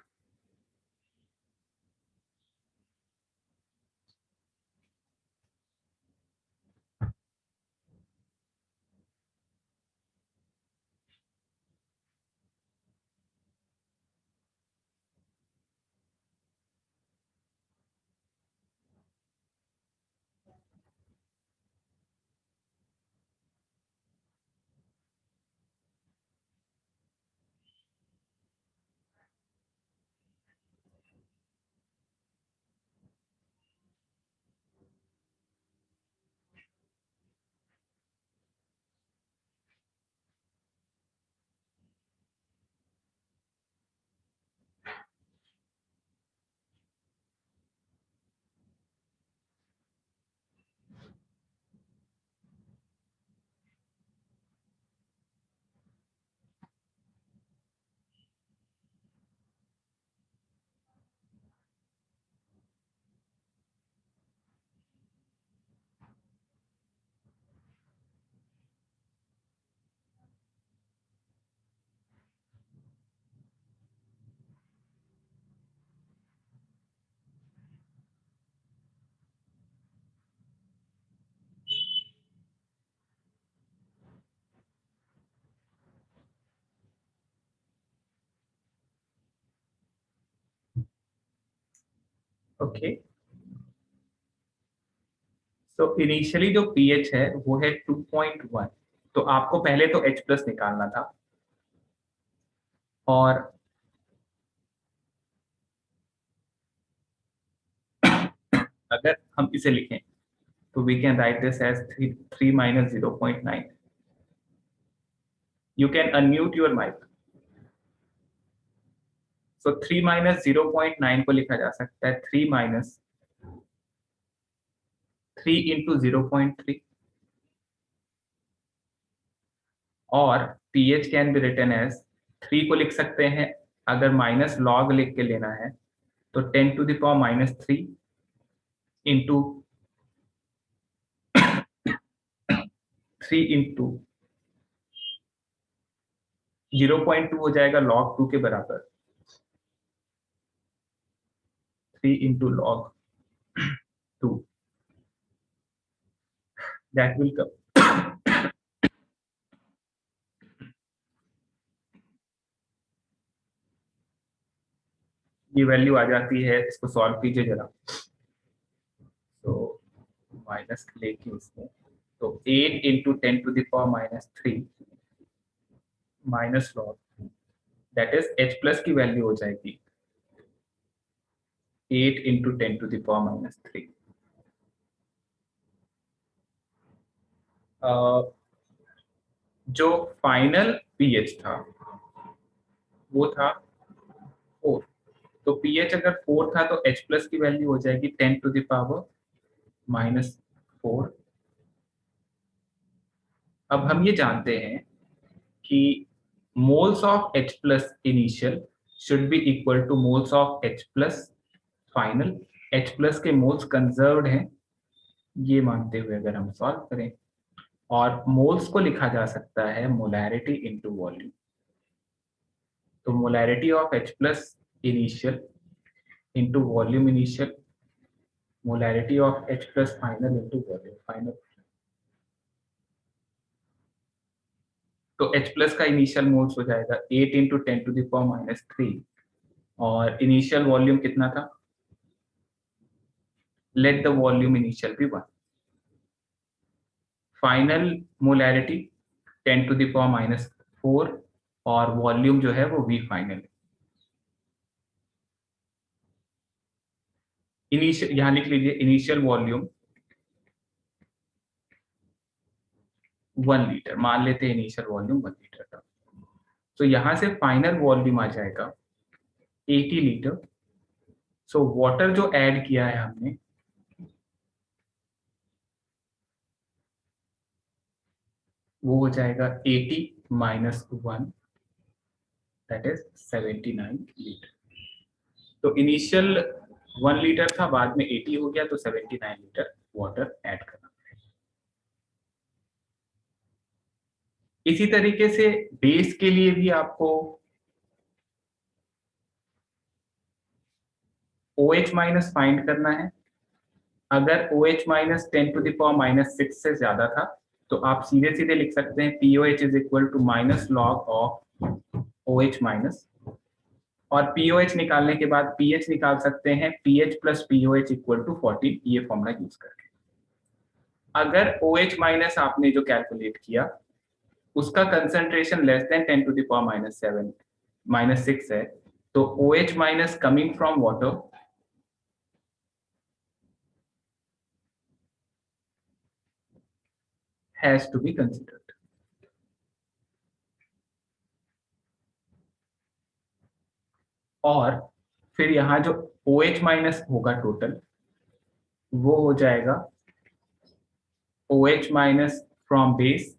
Speaker 1: Okay, तो इनिशियली जो pH है वो है 2.1, तो आपको पहले तो H प्लस निकालना था और अगर हम इसे लिखें तो we can write this as 3 minus 0.9। You can unmute your mic. So 3 minus 0.9 को लिखा जा सकता है 3 minus 3 into 0.3, और pH can be written as 3 को लिख सकते हैं, अगर माइनस लॉग लिख के लेना है तो 10⁻³ इंटू 3 इंटू 0.2 हो जाएगा log 2 के बराबर, 3 into log 2, that will come, ये वैल्यू आ जाती है, इसको सॉल्व कीजिए जरा। तो माइनस लेके इसमें, तो 8 into 10⁻³ minus log, that is H plus की वैल्यू हो जाएगी 8 इंटू 10⁻³ जो फाइनल पीएच था वो था 4, तो पीएच अगर 4 था तो H प्लस की वैल्यू हो जाएगी 10⁻⁻4। अब हम ये जानते हैं कि moles of H plus initial should be equal two moles of H plus final. H plus के मोल्स कंजर्व्ड हैं, ये मानते हुए अगर हम सॉल्व करें, और मोल्स को लिखा जा सकता है मोलैरिटी इनटू वॉल्यूम। तो molarity of H plus initial into volume initial, molarity of H plus final into volume final. तो H प्लस का इनिशियल मोल्स हो जाएगा 8 इंटू 10⁻³ और इनिशियल वॉल्यूम कितना था, let the volume initial be 1। Final molarity 10⁻⁴ और volume जो है वो V फाइनल। इनिशियल यहां लिख लीजिए, इनिशियल वॉल्यूम 1 लीटर, मान लेते हैं इनिशियल वॉल्यूम 1 लीटर का। तो यहां से फाइनल वॉल्यूम आ जाएगा 80 लीटर। सो वाटर जो ऐड किया है हमने वो हो जाएगा 80 माइनस 1, दैट इज 79 लीटर। तो इनिशियल 1 लीटर था, बाद में 80 हो गया, तो 79 लीटर वाटर ऐड करना। इसी तरीके से बेस के लिए भी आपको OH माइनस फाइंड करना है। अगर OH माइनस 10⁻⁻6 से ज्यादा था तो आप सीधे सीधे लिख सकते हैं POH is equal to minus log of OH minus, और POH निकालने के बाद pH निकाल सकते हैं, pH plus POH equal to 14, ये फॉर्मूला यूज करके। अगर OH माइनस आपने जो कैलकुलेट किया उसका कंसंट्रेशन लेस देन 10⁻⁻6 है, तो OH minus coming from water has to be considered. और फिर यहाँ जो OH माइनस होगा टोटल, वो हो जाएगा OH minus from base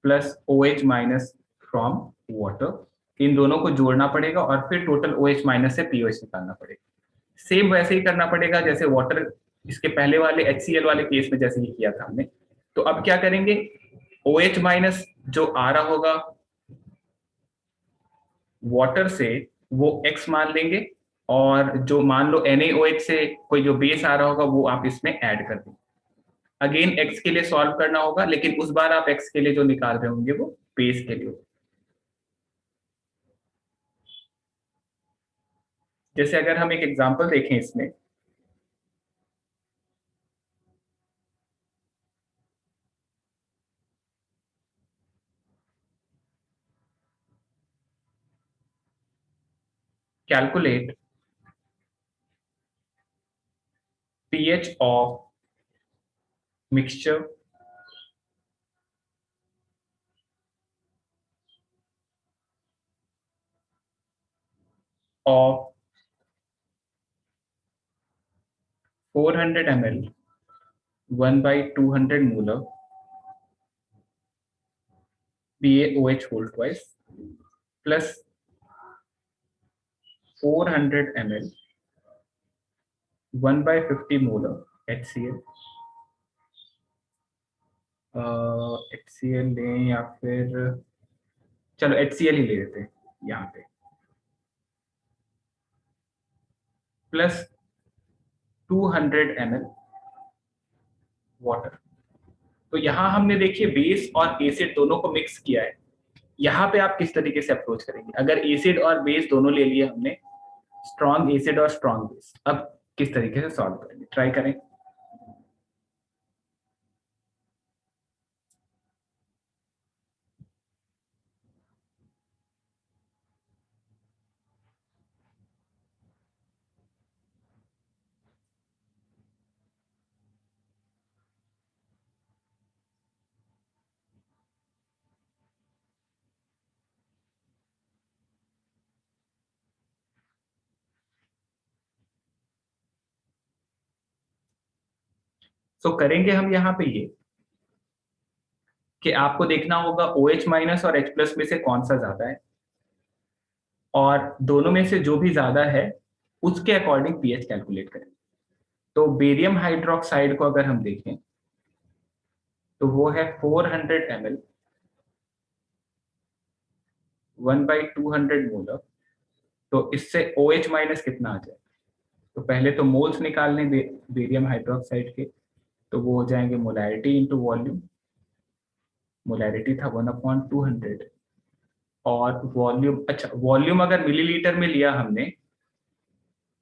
Speaker 1: plus OH minus from water, इन दोनों को जोड़ना पड़ेगा और फिर टोटल OH माइनस से POH निकालना पड़ेगा। सेम वैसे ही करना पड़ेगा जैसे वाटर, इसके पहले वाले HCl वाले केस में जैसे ही किया था हमने। तो अब क्या करेंगे, OH माइनस जो आ रहा होगा वाटर से वो X मान लेंगे, और जो मान लो NaOH से कोई जो बेस आ रहा होगा वो आप इसमें ऐड कर देंगे। अगेन X के लिए सॉल्व करना होगा, लेकिन उस बार आप X के लिए जो निकाल रहे होंगे वो बेस के लिए। जैसे अगर हम एक एग्जांपल देखें इसमें, calculate pH of mixture of 400 ml 1/200 molar BaOH whole twice plus 400 ml 1/50 molar HCl। HCl लें या फिर चलो HCl ही ले लेते हैं यहाँ पे, प्लस 200 ml वाटर। तो यहाँ हमने देखिए बेस और एसिड दोनों को मिक्स किया है। यहाँ पे आप किस तरीके से अप्रोच करेंगे? अगर एसिड और बेस दोनों ले लिए हमने, स्ट्रॉन्ग एसिड और स्ट्रॉन्ग बेस, अब किस तरीके से सॉल्व करेंगे? ट्राई करें। तो करेंगे हम यहाँ पे ये कि आपको देखना होगा OH माइनस और H प्लस में से कौन सा ज्यादा है, और दोनों में से जो भी ज्यादा है उसके अकॉर्डिंग पीएच कैलकुलेट करें। तो बेरियम हाइड्रोक्साइड को अगर हम देखें तो वो है 400 ml 1/200 मोलर। तो इससे OH माइनस कितना आ जाए? तो पहले तो मोल्स निकालने बेरियम हाइड्रोक्साइड के, तो वो हो जाएंगे मोलैरिटी इंटू वॉल्यूम। मोलैरिटी था 1/200 और वॉल्यूम, अच्छा वॉल्यूम अगर मिलीलीटर में लिया हमने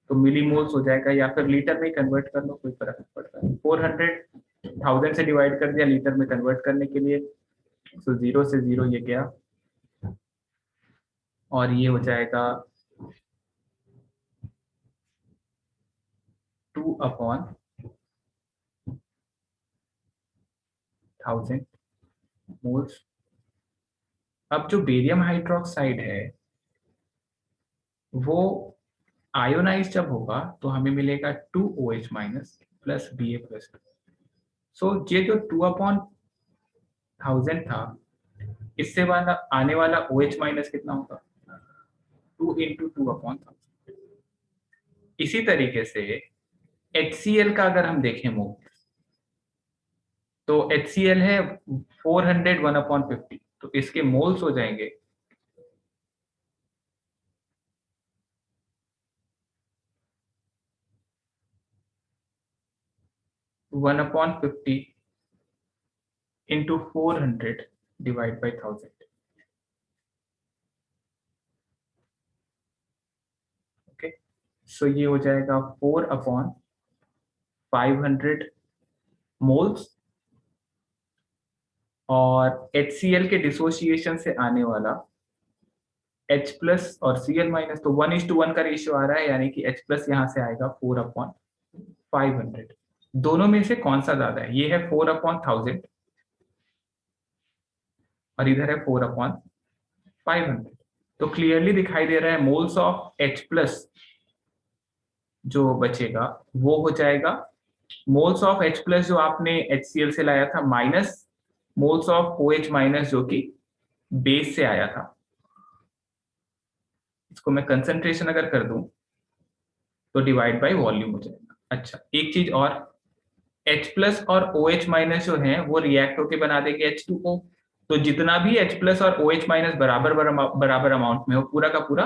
Speaker 1: तो मिलीमोल्स हो जाएगा, या फिर लीटर में कन्वर्ट कर लो, कोई फर्क नहीं पड़ता है। 400 1000 से डिवाइड कर दिया लीटर में कन्वर्ट करने के लिए, तो 0 से 0 ये गया, और ये हो जाएगा 2/1000 मोल्स। अब जो बेरियम हाइड्रोक्साइड है वो आयोनाइज जब होगा तो हमें मिलेगा 2OH minus plus Ba plus. So ये जो 2/1000 था, इससे वाला आने वाला OH माइनस कितना होगा? 2 इंटू 2/1000। इसी तरीके से HCl का अगर हम देखें मोल, तो HCl है 400 1/50, तो इसके मोल्स हो जाएंगे 1/50 इंटू 400 डिवाइड बाई 1000। ओके, सो ये हो जाएगा 4/500 मोल्स, और HCl के डिसोसिएशन से आने वाला H प्लस और Cl माइनस, तो 1:1 का रेशियो आ रहा है, यानी कि H प्लस यहाँ से आएगा 4/500। दोनों में से कौन सा ज्यादा है? ये है 4/1000 और इधर है 4/500। तो क्लियरली दिखाई दे रहा है मोल्स ऑफ H प्लस जो बचेगा वो हो जाएगा मोल्स ऑफ H प्लस जो आपने HCl से लाया था minus moles of OH minus जो कि बेस से आया था। इसको मैं कंसंट्रेशन अगर कर दूं तो डिवाइड बाय वॉल्यूम हो जाएगा। अच्छा, एक चीज और, H प्लस और OH माइनस जो है वो रिएक्ट होके बना देंगे H2O। तो जितना भी H प्लस और OH माइनस बराबर बराबर अमाउंट में हो, पूरा का पूरा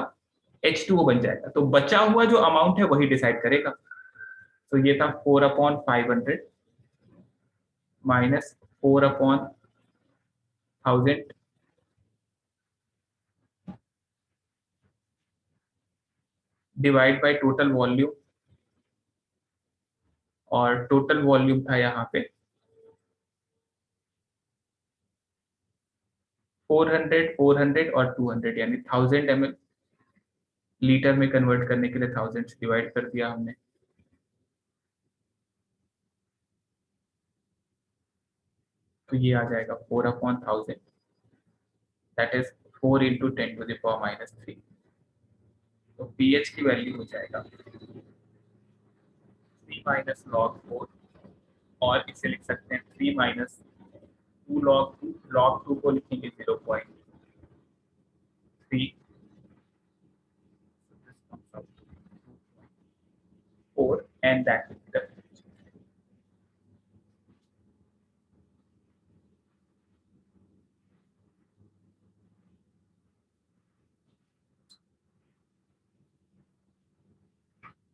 Speaker 1: H2O बन जाएगा। तो बचा हुआ जो अमाउंट है वही डिसाइड करेगा। तो ये था 4/500 minus 4/1000 divide by total volume, और टोटल वॉल्यूम था यहाँ पे 400 400 और 200, यानी 1000 ml। लीटर में कन्वर्ट करने के लिए 1000 से डिवाइड कर दिया हमने, तो ये आ जाएगा 4/1000, दैट इज 4 इंटू 10⁻³ तो पीएच की वैल्यू हो जाएगा 3 - log 4 और इसे लिख सकते हैं 3 माइनस 2 log 2 को लिखेंगे 0.3 4 and that will be the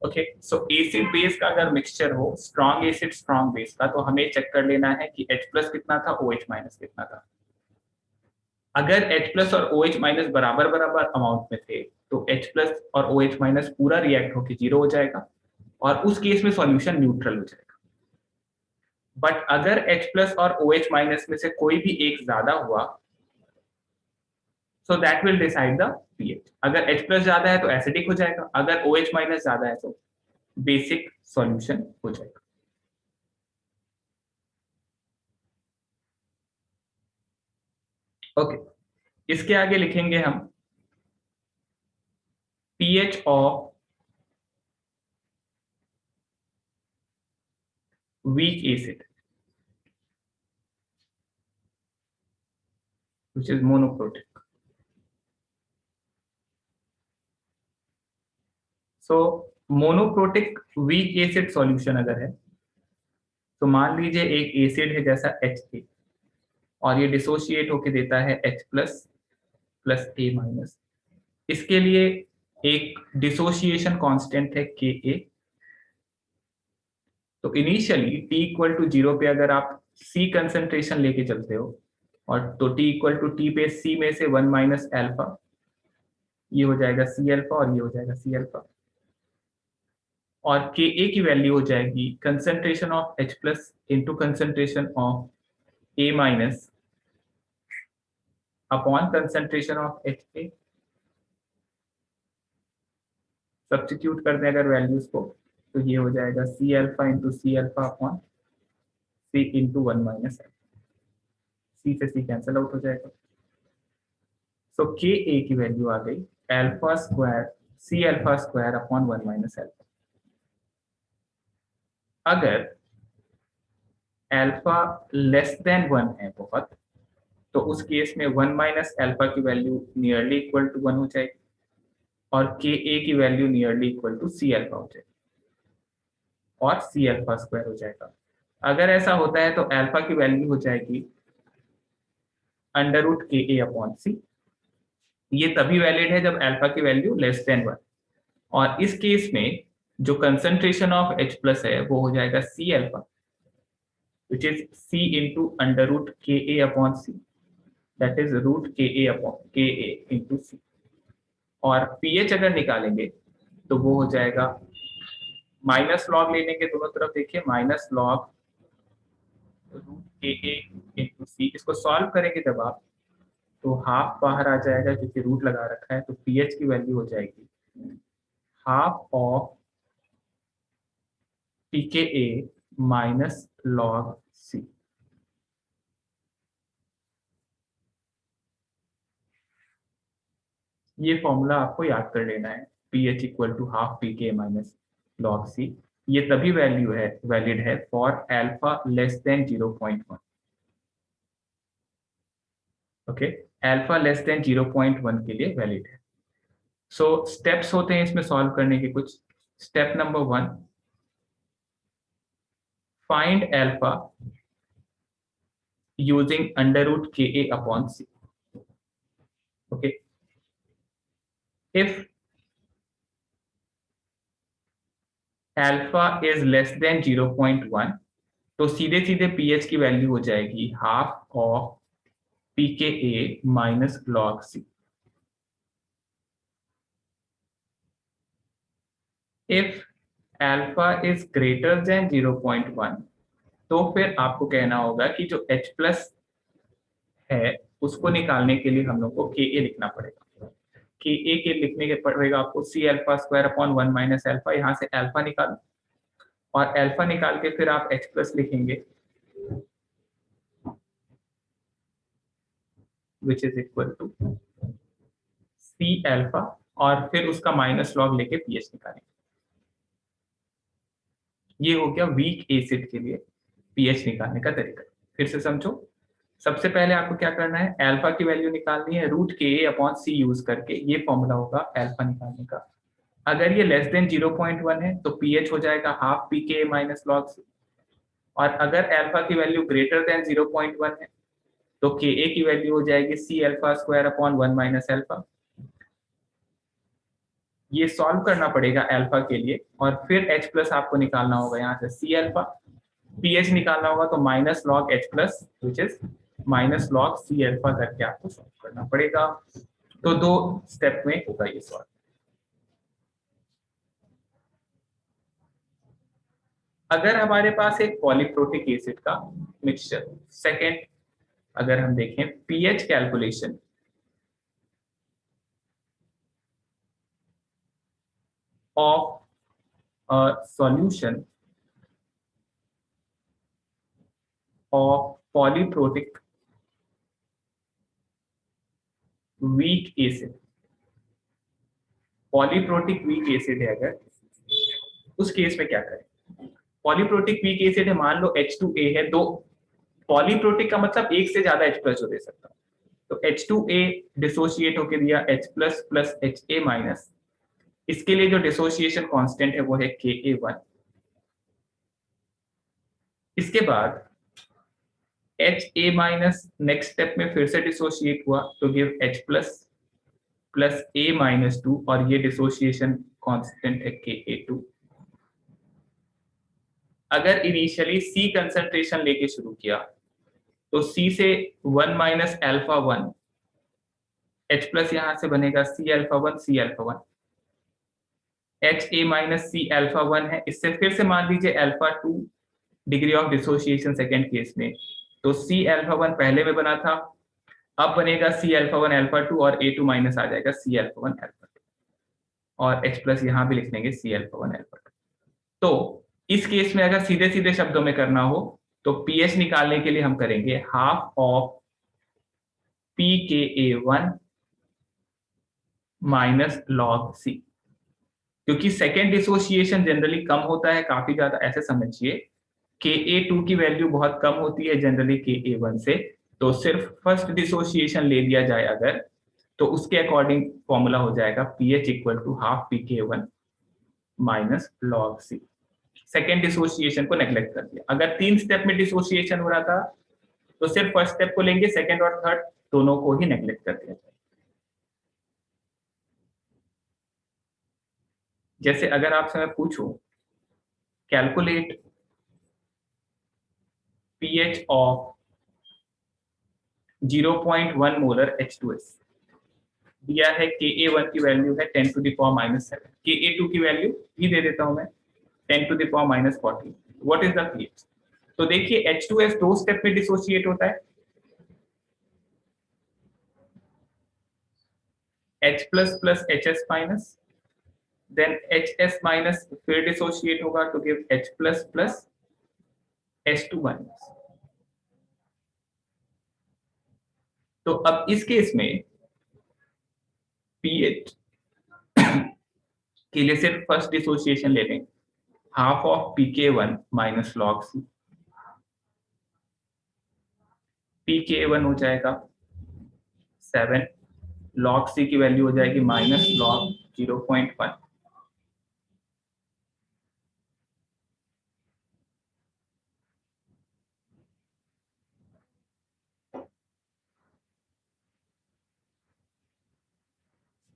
Speaker 1: okay. So acid base का अगर मिक्सचर हो, स्ट्रॉन्ग एसिड स्ट्रॉन्ग बेस का, तो हमें चेक कर लेना है कि H प्लस कितना था, OH माइनस कितना था। अगर H प्लस और OH माइनस बराबर बराबर अमाउंट में थे तो H प्लस और OH माइनस पूरा रिएक्ट होकर 0 हो जाएगा और उस केस में सॉल्यूशन न्यूट्रल हो जाएगा। बट अगर H प्लस और OH माइनस में से कोई भी एक ज्यादा हुआ, so that will decide the pH. अगर H प्लस ज्यादा है तो एसिडिक हो जाएगा, अगर OH माइनस ज्यादा है तो बेसिक सॉल्यूशन हो जाएगा। ओके, इसके आगे लिखेंगे हम pH of weak acid which is monoprotic. So monoprotic weak acid solution अगर है तो मान लीजिए एक एसिड है जैसा HA और ये डिसोशिएट होके देता है H plus plus A minus. इसके लिए एक डिसोशिएशन कांस्टेंट है Ka। तो इनिशियली T इक्वल टू 0 पे अगर आप C कंसंट्रेशन लेके चलते हो और तो T इक्वल टू T पे C में से 1 माइनस एल्फा, ये हो जाएगा C अल्फा और ये हो जाएगा C अल्फा, और Ka की वैल्यू हो जाएगी concentration of H plus into concentration of A minus upon concentration of Ha। Substitute कर दें अगर वैल्यूज को तो ये हो जाएगा C alpha into C alpha upon C into 1 minus alpha. C से C कैंसिल आउट हो जाएगा। सो Ka की वैल्यू आ गई alpha square C alpha square upon 1 minus alpha. अगर अल्फा लेस देन 1 है बहुत, तो उस केस में 1 माइनस अल्फा की वैल्यू नियरली इक्वल टू 1 हो जाएगी और Ka की value nearly equal to C alpha हो जाएगी और C अल्फा स्क्वायर हो जाएगा। अगर ऐसा होता है तो अल्फा की वैल्यू हो जाएगी under root Ka upon C। ये तभी वैलिड है जब अल्फा की वैल्यू लेस देन 1, और इस केस में जो कंसंट्रेशन ऑफ H प्लस है वो हो जाएगा C alpha which is C into under root Ka upon C, that is root Ka upon Ka into C। और pH अगर निकालेंगे तो वो हो जाएगा माइनस लॉग लेने के दोनों तरफ, देखिए minus log root Ka into C। इसको सॉल्व करेंगे जब आप तो हाफ बाहर आ जाएगा क्योंकि रूट लगा रखा है, तो pH की वैल्यू हो जाएगी half of pKa minus log C। ये फॉर्मूला आपको याद कर लेना है, pH equal to half pK minus log C। ये तभी वैल्यू है वैलिड है for alpha less than 0.1। Okay, alpha less than 0.1 के लिए वैलिड है। सो स्टेप्स होते हैं इसमें सॉल्व करने के कुछ। Step number 1, find alpha using under root Ka upon C। Okay, if alpha is less than 0.1 तो सीधे सीधे pH की वैल्यू हो जाएगी half of pKa minus log C। If alpha is greater than 0.1 तो फिर आपको कहना होगा कि जो H प्लस है उसको निकालने के लिए हम लोग को Ka लिखना पड़ेगा। Ka के लिखने के पड़ेगा आपको C alpha square upon 1 minus alpha. यहाँ से अल्फा निकालो और अल्फा निकाल के फिर आप H प्लस लिखेंगे which is equal to C alpha और फिर उसका माइनस लॉग लेके pH निकालेंगे। ये हो गया वीक एसिड के लिए। पीएच निकालने का तरीका। फिर से समझो, सबसे पहले आपको क्या करना है, अल्फा की वैल्यू निकालनी है, रूट के अपॉन सी यूज करके, ये फॉर्मूला होगा अल्फा निकालने का। अगर ये लेस देन 0.1 है तो पीएच हो जाएगा हाफ पी के माइनस लॉग सी, और अगर अल्फा की वैल्यू ग्रेटर देन 0.1 है तो के ए की वैल्यू हो जाएगी C alpha square upon 1 minus alpha. ये सॉल्व करना पड़ेगा अल्फा के लिए, और फिर एच प्लस आपको निकालना होगा, यहाँ से सी अल्फा, पीएच निकालना होगा तो minus log H plus which is minus log C alpha करके आपको सॉल्व करना पड़ेगा। तो 2 स्टेप में होगा ये सॉल्व। अगर हमारे पास एक पॉलीप्रोटिक एसिड का मिक्सचर, सेकेंड अगर हम देखें pH calculation of a solution of polyprotic weak acid, polyprotic weak acid है अगर, उस केस में क्या करें। पॉलीप्रोटिक वीक एसिड है, मान लो H2A है, दो पॉलीप्रोटिक का मतलब एक से ज्यादा H प्लस जो दे सकता हूं, तो H2A डिसोशिएट होकर दिया H plus plus HA minus, इसके लिए जो डिसोसिएशन कांस्टेंट है वो है Ka1। इसके बाद HA माइनस नेक्स्ट स्टेप में फिर से डिसोशिएट हुआ तो give H plus plus A minus 2, और ये डिसोसिएशन कांस्टेंट है Ka2। अगर इनिशियली C कंसंट्रेशन लेके शुरू किया तो C से 1 माइनस अल्फा 1, H प्लस यहां से बनेगा C alpha 1 C alpha 1, HA minus C alpha 1 है, इससे फिर से मान लीजिए alpha 2 degree of dissociation second case में, तो C अल्फा 1 पहले में बना था, अब बनेगा C अल्फा 1 अल्फा 2, और A2 माइनस आ जाएगा C अल्फा 1 अल्फा 2, और H प्लस यहां भी लिख लेंगे C अल्फा 1 अल्फा 2। तो इस केस में अगर सीधे सीधे शब्दों में करना हो तो पीएच निकालने के लिए हम करेंगे half of pKa1 minus log C, क्योंकि सेकेंड डिसोसिएशन जनरली कम होता है काफी ज्यादा, ऐसे समझिए Ka2 की वैल्यू बहुत कम होती है जनरली Ka1 से, तो सिर्फ फर्स्ट डिसोसिएशन ले लिया जाए अगर, तो उसके अकॉर्डिंग फॉर्मूला हो जाएगा pH equal to half pK1 minus log C. Second dissociation को नेग्लेक्ट कर दिया। अगर 3 स्टेप में डिसोसिएशन हो रहा था तो सिर्फ फर्स्ट स्टेप को लेंगे, सेकेंड और थर्ड दोनों को ही नेग्लेक्ट कर दिया जाए। जैसे अगर आपसे मैं पूछूं calculate pH of 0.1 molar H2S, दिया है Ka1 की वैल्यू है 10 to the power minus 7, Ka2 की वैल्यू भी दे देता हूं मैं 10 to the power minus 40। What is the pH? तो देखिए H2S 2 स्टेप में डिसोसिएट होता है, H plus plus HS minus, then HS minus फिर डिसोशिएट होगा to give H plus plus H2 minus. तो अब इस केस में पीएच के लिए सिर्फ फर्स्ट डिसोसिएशन ले लें, half of pK1 minus log C, pK1 हो जाएगा 7, लॉग सी की वैल्यू हो जाएगी minus log 0.1,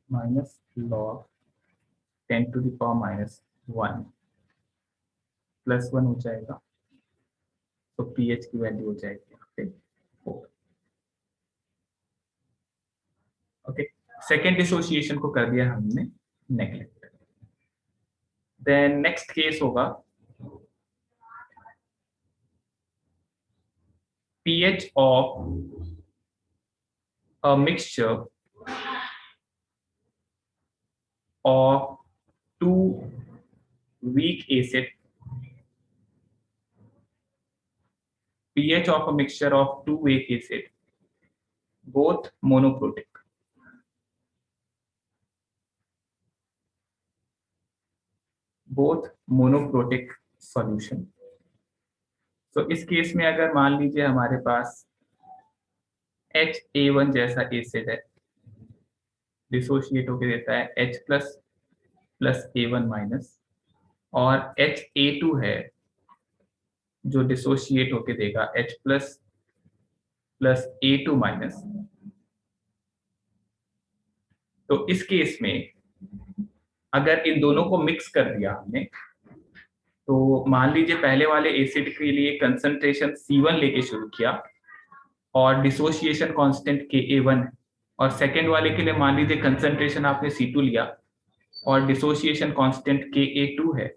Speaker 1: minus log 10 to the power minus 1 plus 1 हो जाएगा, तो पीएच की वैल्यू हो जाएगी यहाँ पे 4। ओके, सेकेंड डिसोसिएशन को कर दिया हमने नेग्लेक्ट। देन नेक्स्ट केस होगा pH of a mixture of two weak acid, pH of a mixture of two weak acid, both monoprotic, both monoprotic solution. तो इस केस में अगर मान लीजिए हमारे पास HA1 जैसा एसिड है, डिसोशिएट होके देता है H plus plus A1 minus, और HA2 है जो डिसोशिएट होके देगा H plus plus A2 minus. तो इस केस में अगर इन दोनों को मिक्स कर दिया हमने, तो मान लीजिए पहले वाले एसिड के लिए कंसंट्रेशन C1 लेके शुरू किया और डिसोसिएशन कांस्टेंट Ka1 है, और सेकेंड वाले के लिए मान लीजिए कंसंट्रेशन आपने C2 लिया और डिसोसिएशन कांस्टेंट Ka2 है।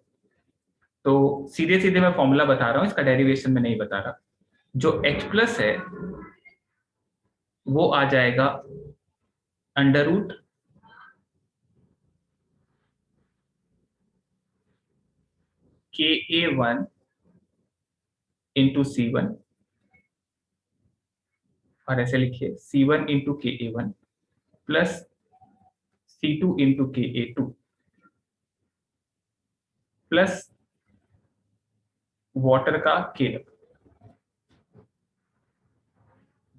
Speaker 1: तो सीधे सीधे मैं फॉर्मूला बता रहा हूँ, इसका डेरिवेशन में नहीं बता रहा। जो H प्लस है वो आ जाएगा under root Ka1 into C1, और ऐसे लिखिए C1 into Ka1 plus C2 into Ka2 plus water का Kw।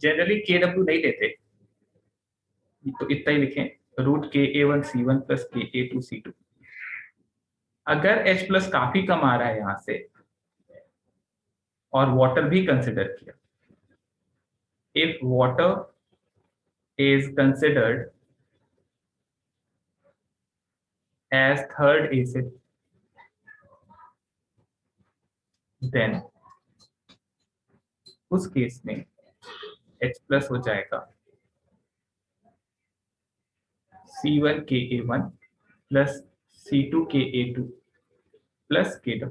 Speaker 1: जनरली Kw नहीं लेते, तो इतना ही लिखें, रूट Ka1C1 प्लस Ka2C2। अगर H प्लस काफी कम आ रहा है यहां से और वाटर भी कंसिडर किया, if water is considered as third acid, then उस केस में H प्लस हो जाएगा C1 Ka1 plus C2 Ka2 plus Kw।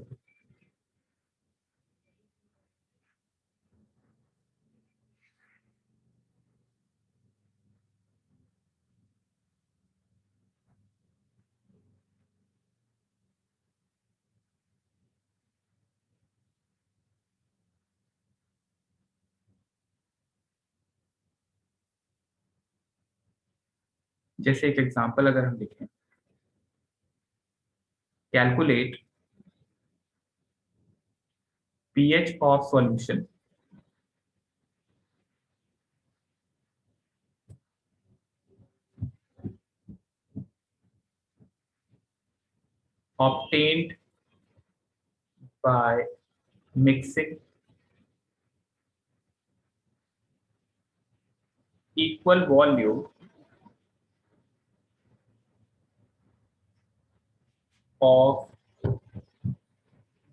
Speaker 1: जैसे एक एग्जांपल अगर हम लिखें, calculate pH of solution obtained by mixing equal volume of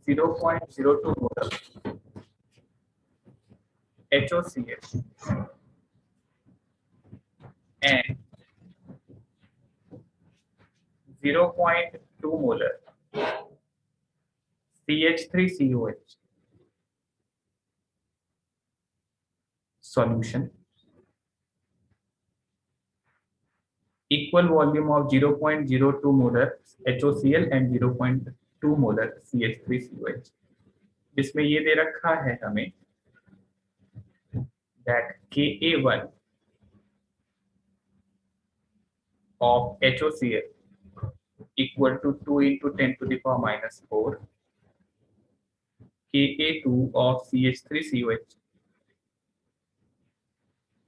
Speaker 1: 0.02 molar HOCH and 0.2 molar CH3COH solution, equal volume of 0.02 molar HOCl and 0.2 molar CH3COH, जिसमें ये दे रखा है हमें that Ka1 of HOCl equal to 2 into 10 to the power minus 4, Ka2 of CH3COH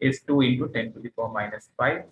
Speaker 1: is 2 into 10 to the power minus 5.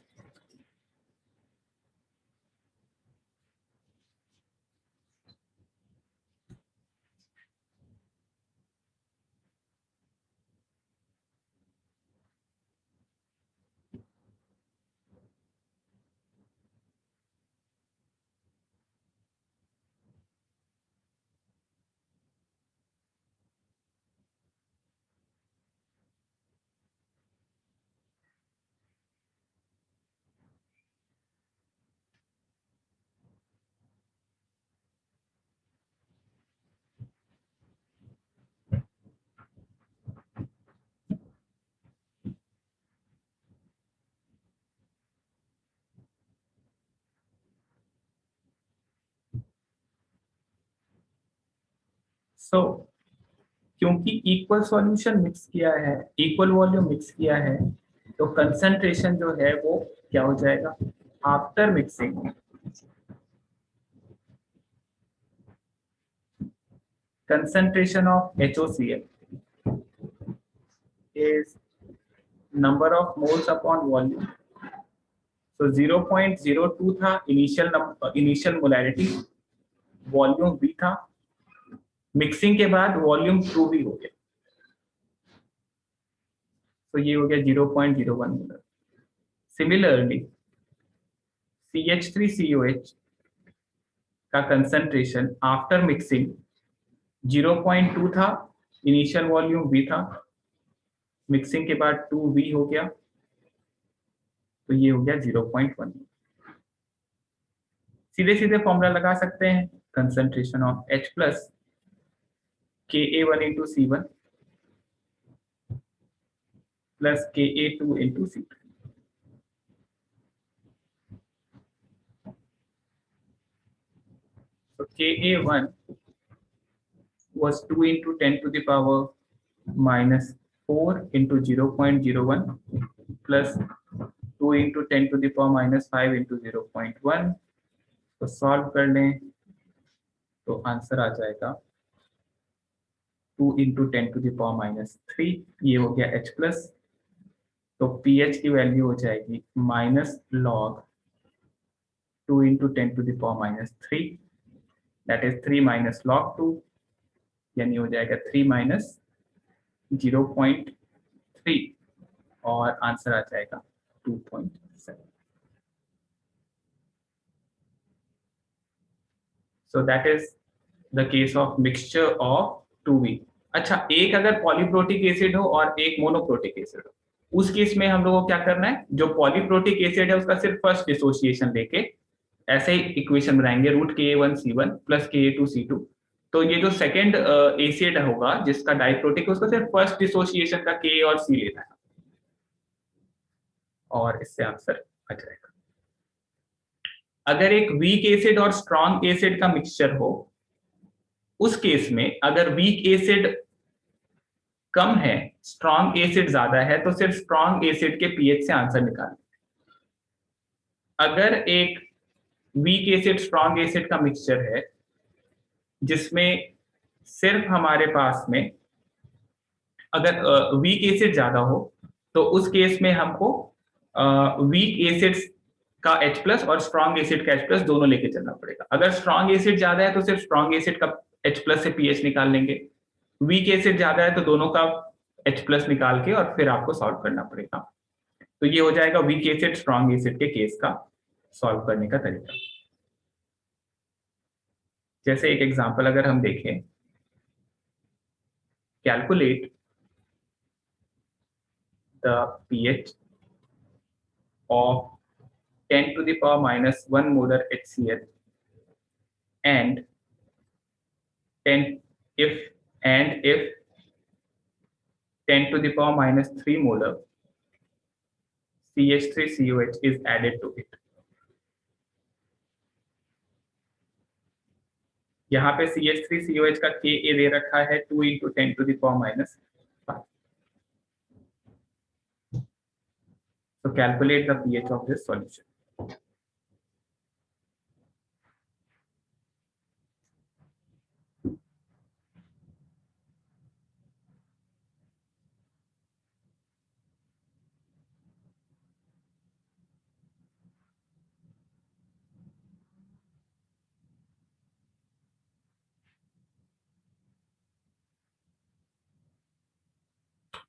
Speaker 1: So, क्योंकि equal solution mix किया है, equal volume mix किया है, तो कंसंट्रेशन जो है वो क्या हो जाएगा after mixing, concentration of HOCl is number of moles upon volume. So 0.02 था इनिशियल मोलैरिटी, वॉल्यूम V था, मिक्सिंग के बाद वॉल्यूम 2V हो गया, तो ये हो गया 0.01 मोलर। सिमिलरली CH3COH का कंसंट्रेशन आफ्टर मिक्सिंग 0.2 था, इनिशियल वॉल्यूम V था, मिक्सिंग के बाद 2V हो गया, तो ये हो गया 0.1। सीधे सीधे फॉर्मूला लगा सकते हैं, concentration of H plus Ka1 into C1 plus Ka2 into C2। So Ka1 was 2 into 10 to the power minus 4 into 0.01 plus 2 into 10 to the power minus 5 into 0.1। तो सॉल्व कर लें तो आंसर आ जाएगा 2 into 10 to the power minus 3, ये हो गया H plus. तो pH की वैल्यू हो जाएगी minus log 2 into 10 to the power minus 3, that is 3 minus log 2, यानी हो जाएगा 3 minus 0.3 और आंसर आ जाएगा 2.7। So that is the case of mixture of 2V। अच्छा, एक अगर पॉलीप्रोटिक एसिड हो और एक मोनोप्रोटिक एसिड हो, उस केस में हम लोगों को क्या करना है, जो पॉलीप्रोटिक एसिड है उसका सिर्फ फर्स्ट डिसोसिएशन लेके ऐसे ही इक्वेशन बनाएंगे, रूट Ka1C1 प्लस Ka2C2। तो ये जो सेकेंड एसिड होगा जिसका डाइप्रोटिक, उसका सिर्फ फर्स्ट डिसोसिएशन का K और C लेना है और इससे आंसर आ जाएगा। अगर एक वीक एसिड और स्ट्रॉन्ग एसिड का मिक्सचर हो, उस केस में अगर वीक एसिड कम है, स्ट्रॉन्ग एसिड ज्यादा है, तो सिर्फ स्ट्रॉन्ग एसिड के पीएच से आंसर निकालें। अगर एक वीक एसिड स्ट्रॉन्ग एसिड का मिक्सचर है जिसमें सिर्फ हमारे पास में अगर वीक एसिड ज्यादा हो, तो उस केस में हमको वीक एसिड का H प्लस और स्ट्रॉन्ग एसिड का H प्लस दोनों लेके चलना पड़ेगा। अगर स्ट्रॉन्ग एसिड ज्यादा है तो सिर्फ स्ट्रॉन्ग एसिड का H प्लस से पीएच निकाल लेंगे, वीक एसिड ज्यादा है तो दोनों का H प्लस निकाल के और फिर आपको सॉल्व करना पड़ेगा। तो ये हो जाएगा वीक एसिड स्ट्रॉन्ग एसिड के केस का सॉल्व करने का तरीका। जैसे एक एग्जांपल अगर हम देखें, calculate the pH of 10 to the power minus 1 molar HCl and if 10 to the power minus 3 molar CH3COH is added to it। यहाँ पे CH3COH का Ka दे रखा है 2 into 10 to the power minus 5। So calculate the pH of this solution।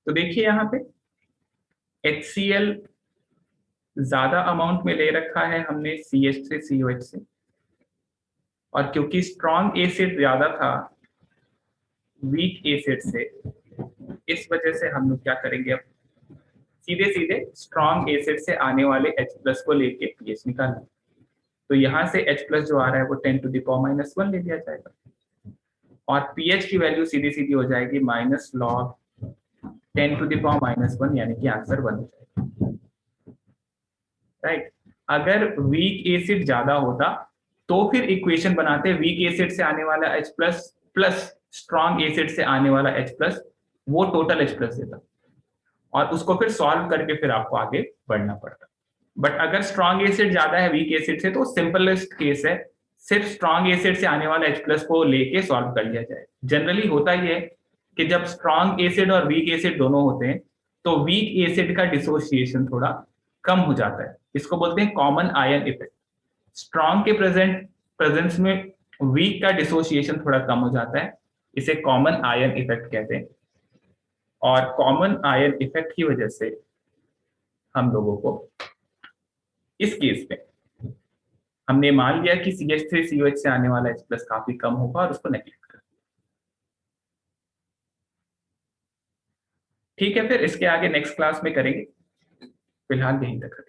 Speaker 1: तो देखिए यहाँ पे HCl ज्यादा अमाउंट में ले रखा है हमने CH3COH से, और क्योंकि स्ट्रॉन्ग एसिड ज्यादा था वीक एसिड से, इस वजह से हम लोग क्या करेंगे, अब सीधे सीधे स्ट्रॉन्ग एसिड से आने वाले H प्लस को लेके पीएच निकालना। तो यहाँ से H प्लस जो आ रहा है वो 10 to the power minus 1 ले लिया जाएगा और पीएच की वैल्यू सीधी सीधी हो जाएगी minus log 10 to the power minus 1, यानी कि आंसर 1 हो जाएगा। राइट, अगर वीक एसिड ज्यादा होता तो फिर इक्वेशन बनाते वीक एसिड से आने वाला H plus plus strong acid से आने वाला H प्लस, वो टोटल H प्लस देता और उसको फिर सॉल्व करके फिर आपको आगे बढ़ना पड़ता। बट अगर स्ट्रॉन्ग एसिड ज्यादा है वीक एसिड से, तो सिंपलेस्ट केस है, सिर्फ स्ट्रॉन्ग एसिड से आने वाला H प्लस को लेके सॉल्व कर लिया जाए। जनरली होता ही है कि जब स्ट्रॉन्ग एसिड और वीक एसिड दोनों होते हैं तो वीक एसिड का डिसोसिएशन थोड़ा कम हो जाता है, इसको बोलते हैं कॉमन आयन इफेक्ट। स्ट्रॉन्ग के प्रेजेंस में वीक का डिसोसिएशन थोड़ा कम हो जाता है, इसे कॉमन आयन इफेक्ट कहते हैं। और कॉमन आयन इफेक्ट की वजह से हम लोगों को इस केस में हमने मान लिया कि CH3COH से आने वाला H+ काफी कम होगा और उसको नेगलेक्ट कर। ठीक है, फिर इसके आगे नेक्स्ट क्लास में करेंगे, फिलहाल यहीं तक।